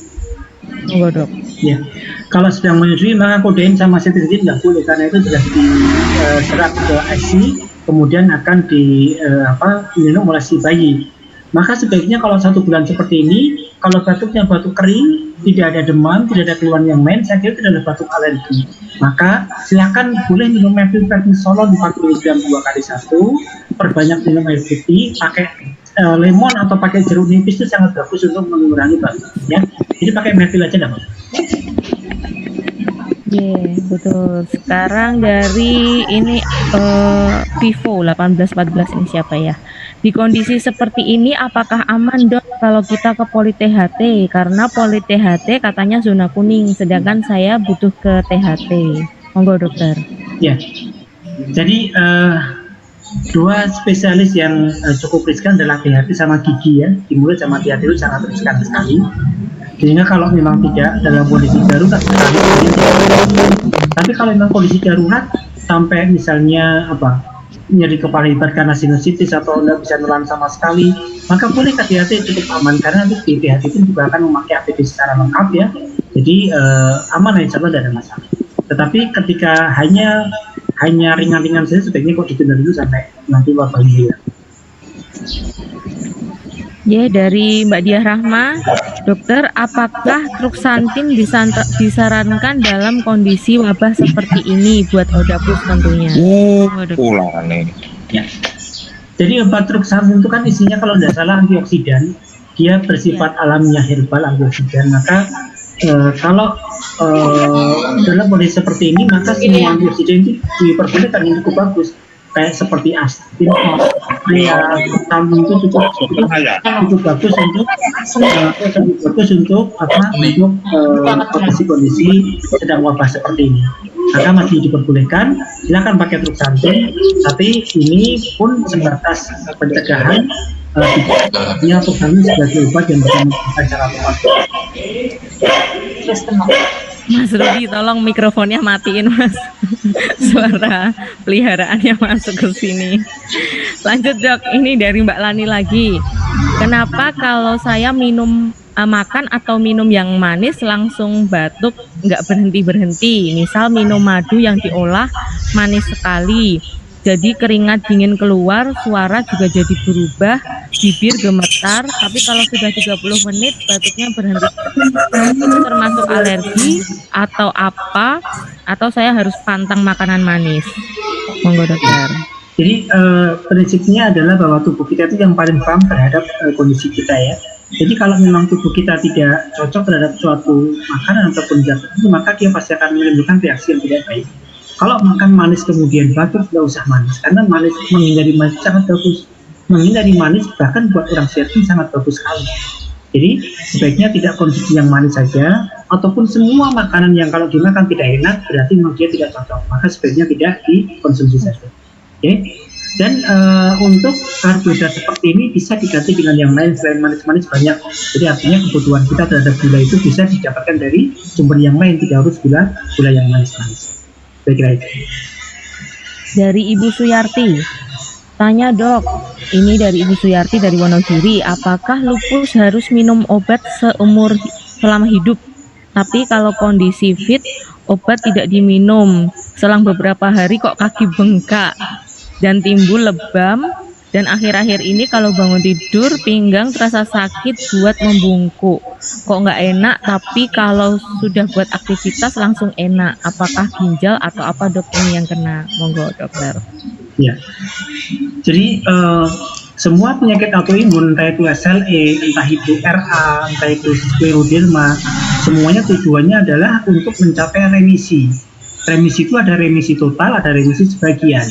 Monggo, Dok. Ya, kalau sedang menyusui maka kodein sama cetirizine nggak boleh, karena itu sudah diserap ke ASI, kemudian akan diminum oleh si bayi. Maka sebaiknya kalau 1 bulan seperti ini, kalau batuknya batuk kering, tidak ada demam, tidak ada keluhan yang lain, saya kira tidak ada batuk alergi. Maka silakan boleh minum methylprednisolon 4 mg 2 kali 1, perbanyak minum air putih, pakai lemon atau pakai jeruk nipis itu sangat bagus untuk mengurangi batuk. Ya, jadi pakai methyl aja nggak apa-apa. Betul. Sekarang dari ini Vivo 1814 ini siapa ya? Di kondisi seperti ini apakah aman, Dok, kalau kita ke poli THT? Karena poli THT katanya zona kuning, sedangkan saya butuh ke THT. Monggo, Dokter. Ya. Jadi 2 spesialis yang cukup riskan adalah THT sama gigi ya. Di mulut sama THT itu sangat riskan sekali. Sehingga kalau memang tidak dalam kondisi darurat sekali, tapi kalau memang kondisi darurat sampai misalnya nyeri kepala hebat karena sinusitis atau tidak bisa nelan sama sekali, maka boleh ke THT cukup aman, karena nanti di THT itu juga akan memakai APD secara lengkap ya. Jadi aman, insya Allah tidak ada masalah. Tetapi ketika hanya ringan-ringan saja, sebaiknya kok ditunda dulu sampai nanti wabahnya hilang. Ya, dari Mbak Diah Rahma, dokter, apakah Truxantin disarankan dalam kondisi wabah seperti ini buat Odapus tentunya? Ya. Jadi obat Truxantin itu kan isinya kalau tidak salah antioksidan, dia bersifat alamiah herbal antioksidan. Maka kalau dalam kondisi seperti ini, maka semua antioksidan itu diperbolehkan, yang cukup bagus. Kayak seperti aspirin, tamu itu cukup bagus untuk kondisi sedang wabah seperti ini. Maka masih diperbolehkan, silakan pakai Truxantin, tapi ini pun sebatas pencegahan, tidak Truxantin sebagai obat yang bisa melakukan cara tepat. Mas Rudi, tolong mikrofonnya matiin, Mas. Suara peliharaannya masuk ke sini. Lanjut, Dok. Ini dari Mbak Lani lagi. Kenapa kalau saya makan atau minum yang manis langsung batuk, nggak berhenti-berhenti? Misal minum madu yang diolah manis sekali, jadi keringat dingin keluar, suara juga jadi berubah, bibir gemetar, tapi kalau sudah 30 menit batuknya berhenti. Itu termasuk alergi atau apa? Atau saya harus pantang makanan manis? Monggo, Dokter. Jadi prinsipnya adalah bahwa tubuh kita itu yang paling paham terhadap kondisi kita ya. Jadi kalau memang tubuh kita tidak cocok terhadap suatu makanan ataupun zat itu, maka dia pasti akan menimbulkan reaksi yang tidak baik. Kalau makan manis kemudian batuk, tidak usah manis, karena manis menghindari manis sangat bagus. menghindari manis bahkan buat orang sehat ini sangat bagus sekali. Jadi sebaiknya tidak konsumsi yang manis saja, ataupun semua makanan yang kalau dimakan tidak enak berarti memang dia tidak cocok, maka sebaiknya tidak dikonsumsi saja. Oke. Dan untuk karbohidrat seperti ini bisa diganti dengan yang lain selain manis-manis banyak. Jadi artinya kebutuhan kita terhadap gula itu bisa didapatkan dari sumber yang lain, tidak harus gula yang manis-manis. Saya kira itu. Dari Ibu Suyarti, tanya dok, ini dari Ibu Suyarti dari Wonogiri, apakah lupus harus minum obat selama hidup? Tapi kalau kondisi fit, obat tidak diminum. Selang beberapa hari kok kaki bengkak dan timbul lebam, dan akhir-akhir ini kalau bangun tidur pinggang terasa sakit buat membungkuk. Kok nggak enak, tapi kalau sudah buat aktivitas langsung enak. Apakah ginjal atau apa dok ini yang kena? Monggo dokter. Ya, jadi semua penyakit autoimun, entah itu SLE, entah itu RA, entah itu skleroderma, semuanya tujuannya adalah untuk mencapai remisi. Remisi itu ada remisi total, ada remisi sebagian.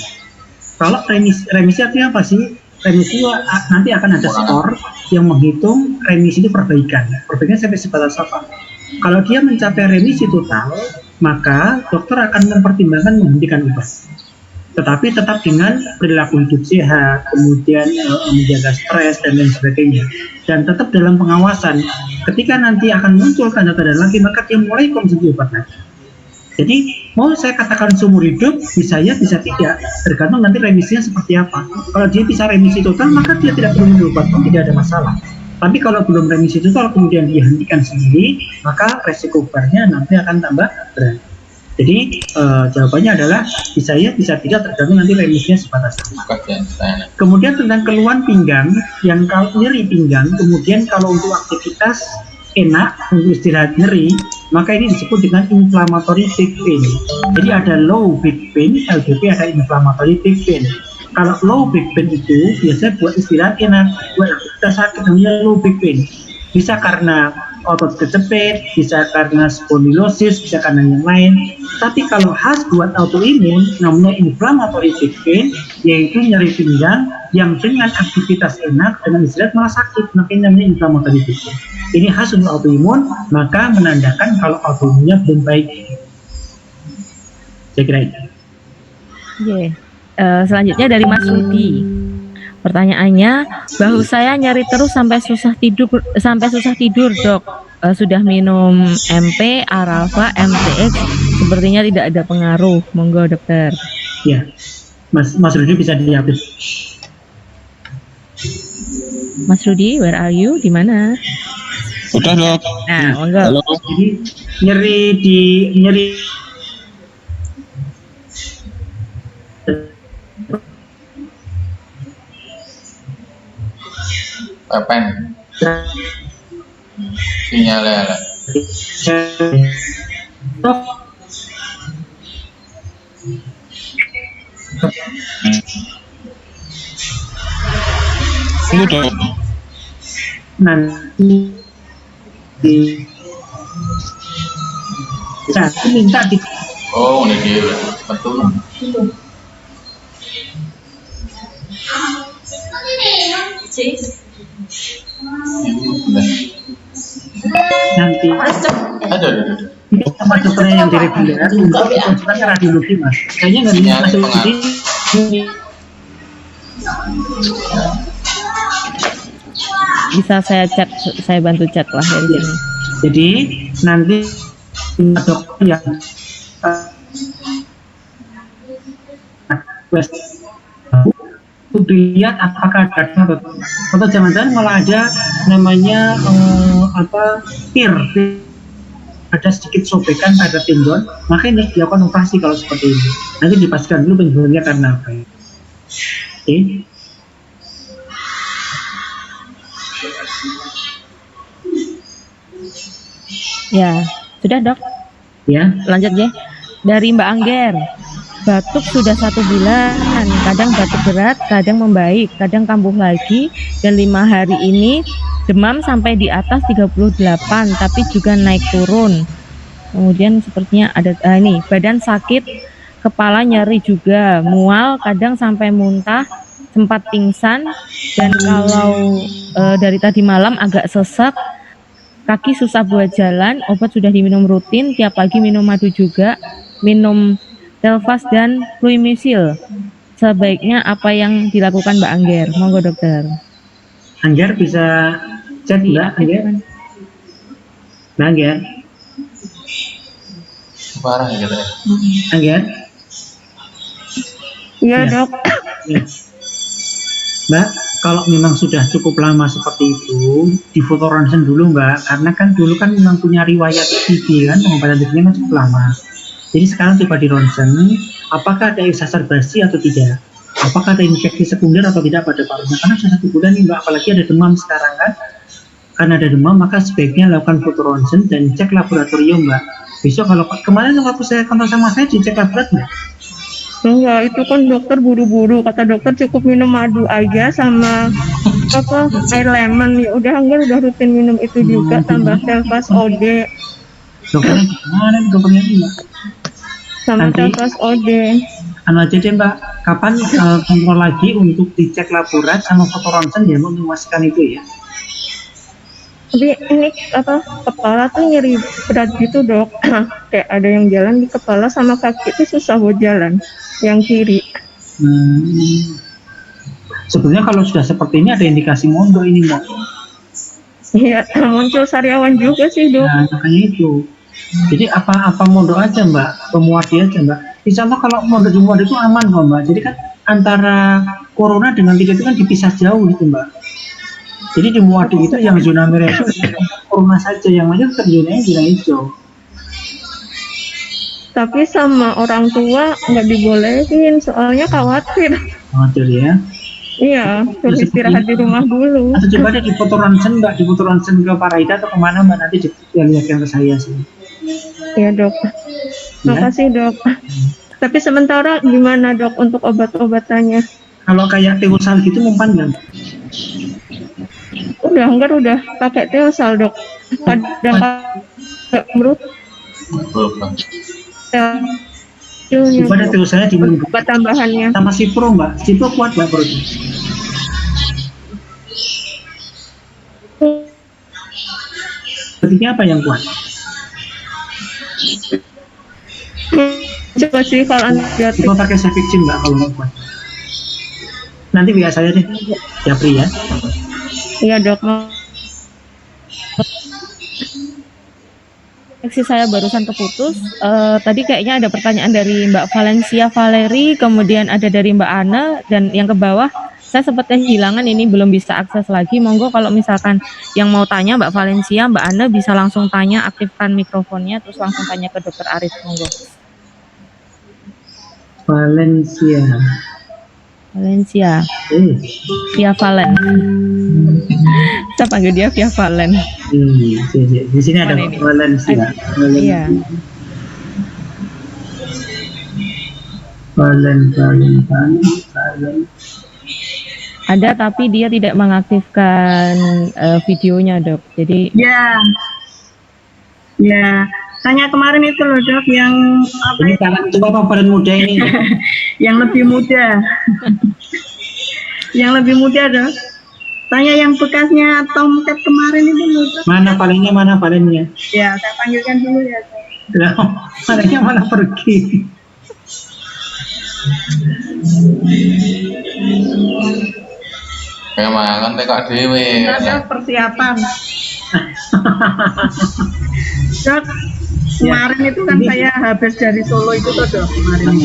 Kalau remisi artinya apa sih? Remisi itu nanti akan ada skor yang menghitung remisi itu perbaikan. Perbaikan sampai sebatas apa? Kalau dia mencapai remisi total, maka dokter akan mempertimbangkan menghentikan obat. Tetapi tetap dengan perilaku hidup sehat, kemudian menjaga stres dan lain sebagainya, dan tetap dalam pengawasan. Ketika nanti akan muncul tanda-tanda lagi, maka dia mulai konsumsi obat lagi. Jadi mau saya katakan seumur hidup, bisa ya, bisa tidak, tergantung nanti remisinya seperti apa. Kalau dia bisa remisi total, maka dia tidak perlu minum obat pun, tidak ada masalah. Tapi kalau belum remisi total kemudian dihentikan sendiri, maka resiko barnya nanti akan tambah berat. Jadi jawabannya adalah bisa ya, bisa tidak, tergantung nanti remisinya sebatas apa. Kemudian tentang keluhan pinggang, yang kalau nyeri pinggang, kemudian kalau untuk aktivitas enak, untuk istirahat nyeri, maka ini disebut dengan inflammatory back pain. Jadi ada low back pain, LBP, ada inflammatory back pain. Kalau low back pain itu biasanya buat istirahat enak, buat aktivitas sakit namanya low back pain. Bisa karena otot kecepit, bisa karena spondylosis, bisa karena yang lain. Tapi kalau khas buat autoimun namanya inflammatory back pain, yaitu nyeri pinggang yang dengan aktivitas enak dengan istirahat malah sakit, makanya namanya inflammatory back pain. Ini khas untuk autoimun, maka menandakan kalau autoimunnya belum baik. Saya kira itu. Selanjutnya dari Mas Rudi. Pertanyaannya, bahu saya nyeri terus sampai susah tidur dok. Sudah minum MP, Aralfa, MTX, sepertinya tidak ada pengaruh. Monggo dokter. Ya, Mas Rudi bisa dihapus. Mas Rudi, where are you? Di mana? Udah dok. Nah, monggo. Halo. Jadi nyeri Kapan? Sinyalnya lah. Tunggu dok. nanti saya minta di Oh, ini dia. Betul. nanti Ada. sama dokternya yang direkomendasi untuk konsultasi radiologi mas. Kayaknya nggak bisa masuk di Bisa saya chat, saya bantu chat lah dari sini. Jadi nanti dokter yang dilihat apakah ada atau jangan-jangan malah ada namanya tear, ada sedikit sobekan pada tendon, maka ini dilakukan operasi kalau seperti ini. Nanti dipastikan dulu penyebabnya karena apa. Oke. Ya, sudah dok. Ya. Lanjut ya. Dari Mbak Angger. Batuk sudah 1 bulan, kadang batuk berat, kadang membaik, kadang kambuh lagi, dan 5 hari ini demam sampai di atas 38, tapi juga naik turun. Kemudian sepertinya ada badan sakit, kepala nyeri juga, mual, kadang sampai muntah, sempat pingsan, dan kalau dari tadi malam agak sesak, kaki susah buat jalan, obat sudah diminum rutin, tiap pagi minum madu juga, minum Telfas dan Fluimucil. Sebaiknya apa yang dilakukan Mbak Angger? Monggo dokter. Angger bisa cek Mbak Angger. Mbak Angger. Parah ya katanya. Angger. Iya Ya. dok. Ya. Mbak, kalau memang sudah cukup lama seperti itu, di foto ronsen dulu Mbak, karena kan dulu kan memang punya riwayat TB kan, pengobatan TB kan cukup lama. Jadi sekarang coba di ronsen, apakah ada exacerbasi atau tidak? Apakah ada infeksi sekunder atau tidak pada parunya? Karena sudah 1 bulan nih Mbak, apalagi ada demam sekarang kan. Karena ada demam, maka sebaiknya lakukan foto ronsen dan cek laboratorium Mbak. Besok kalau kemarin waktu saya kontak sama saya dicek laboratorium Mbak. Enggak, itu kan dokter buru-buru. Kata dokter cukup minum madu aja sama air lemon. Ya udah Angger udah rutin minum itu juga, tambah Telfas OD Dokternya gimana nih dokternya ini Mbak? sama Nanti- Telfas OD. Anu aja deh Mbak, kapan kontrol lagi untuk dicek laborat sama foto ronsen ya Mbak, memastikan itu ya. Tapi ini kepala tuh nyeri berat gitu dok. Kayak ada yang jalan di kepala sama kaki itu susah buat jalan. Yang kiri. Sebenarnya kalau sudah seperti ini ada indikasi mondo ini Mbak. Iya, muncul sariawan juga sih dok. Nah makanya itu. Jadi apa mondo aja Mbak, pemuadi aja Mbak. Insya Allah kalau mondo di mondo itu aman kok Mbak. Jadi kan antara corona dengan tidak itu kan dipisah jauh gitu Mbak. Jadi di muadi itu yang zona merah itu corona saja, yang lainnya tetap zona hijau. Tapi sama orang tua nggak dibolehin, soalnya khawatir. Khawatir ya. Iya, suruh istirahat di rumah dulu. Atau coba deh di foto ronsen Mbak, di foto ronsen ke Paraida atau kemana Mbak, nanti lihatkan ke saya sih. Iya dok. Ya. Makasih dok. Tapi sementara gimana dok untuk obat-obatannya? Kalau kayak Teusal gitu mempan nggak? Udah pakai Teosal dok. Kadang menurut Belum. Coba deh Teusalnya diminum obat tambahannya. sama Cipro Mbak. Cipro kuat Mbak perutnya. Berarti apa yang kuat? Coba sih kalau antibiotik. Coba pakai Cefixim Mbak kalau nggak kuat. Nanti biar saya deh, Japri ya. Iya dok. Koneksi saya barusan keputus. Tadi kayaknya ada pertanyaan dari Mbak Valencia Valeri, kemudian ada dari Mbak Ana, dan yang ke bawah saya sempat kehilangan, ini belum bisa akses lagi. Monggo kalau misalkan yang mau tanya Mbak Valencia, Mbak Ana bisa langsung tanya, aktifkan mikrofonnya, terus langsung tanya ke Dokter Arif. Monggo. Valencia. Via Valen. Saya panggil dia Via Valen. Di sini ada Mana ini? Valencia. Iya. Valen. Ada tapi dia tidak mengaktifkan videonya dok. Jadi Ya, tanya kemarin itu loh dok, yang apa Ini tangan coba Valen muda ini. yang lebih muda, yang lebih muda dok. Tanya yang bekasnya Tomcat kemarin itu loh dok. Mana Valennya? Ya, saya panggilkan dulu ya dok. Lah, Valennya mana pergi? Kayak makan tekok dewe. Ada persiapan. Dok, kemarin itu kan saya habis dari Solo itu tuh dok kemarin.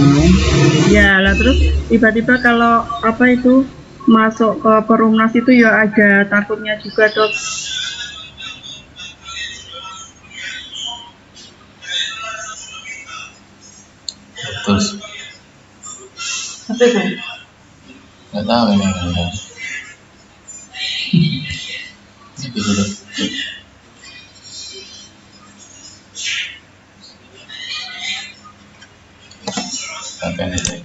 Ya, lah terus tiba-tiba kalau apa itu masuk ke Perumnas itu ya ada takutnya juga dok. Terus Apa itu? nggak tahu ini. Itu sudah. Sampai ini.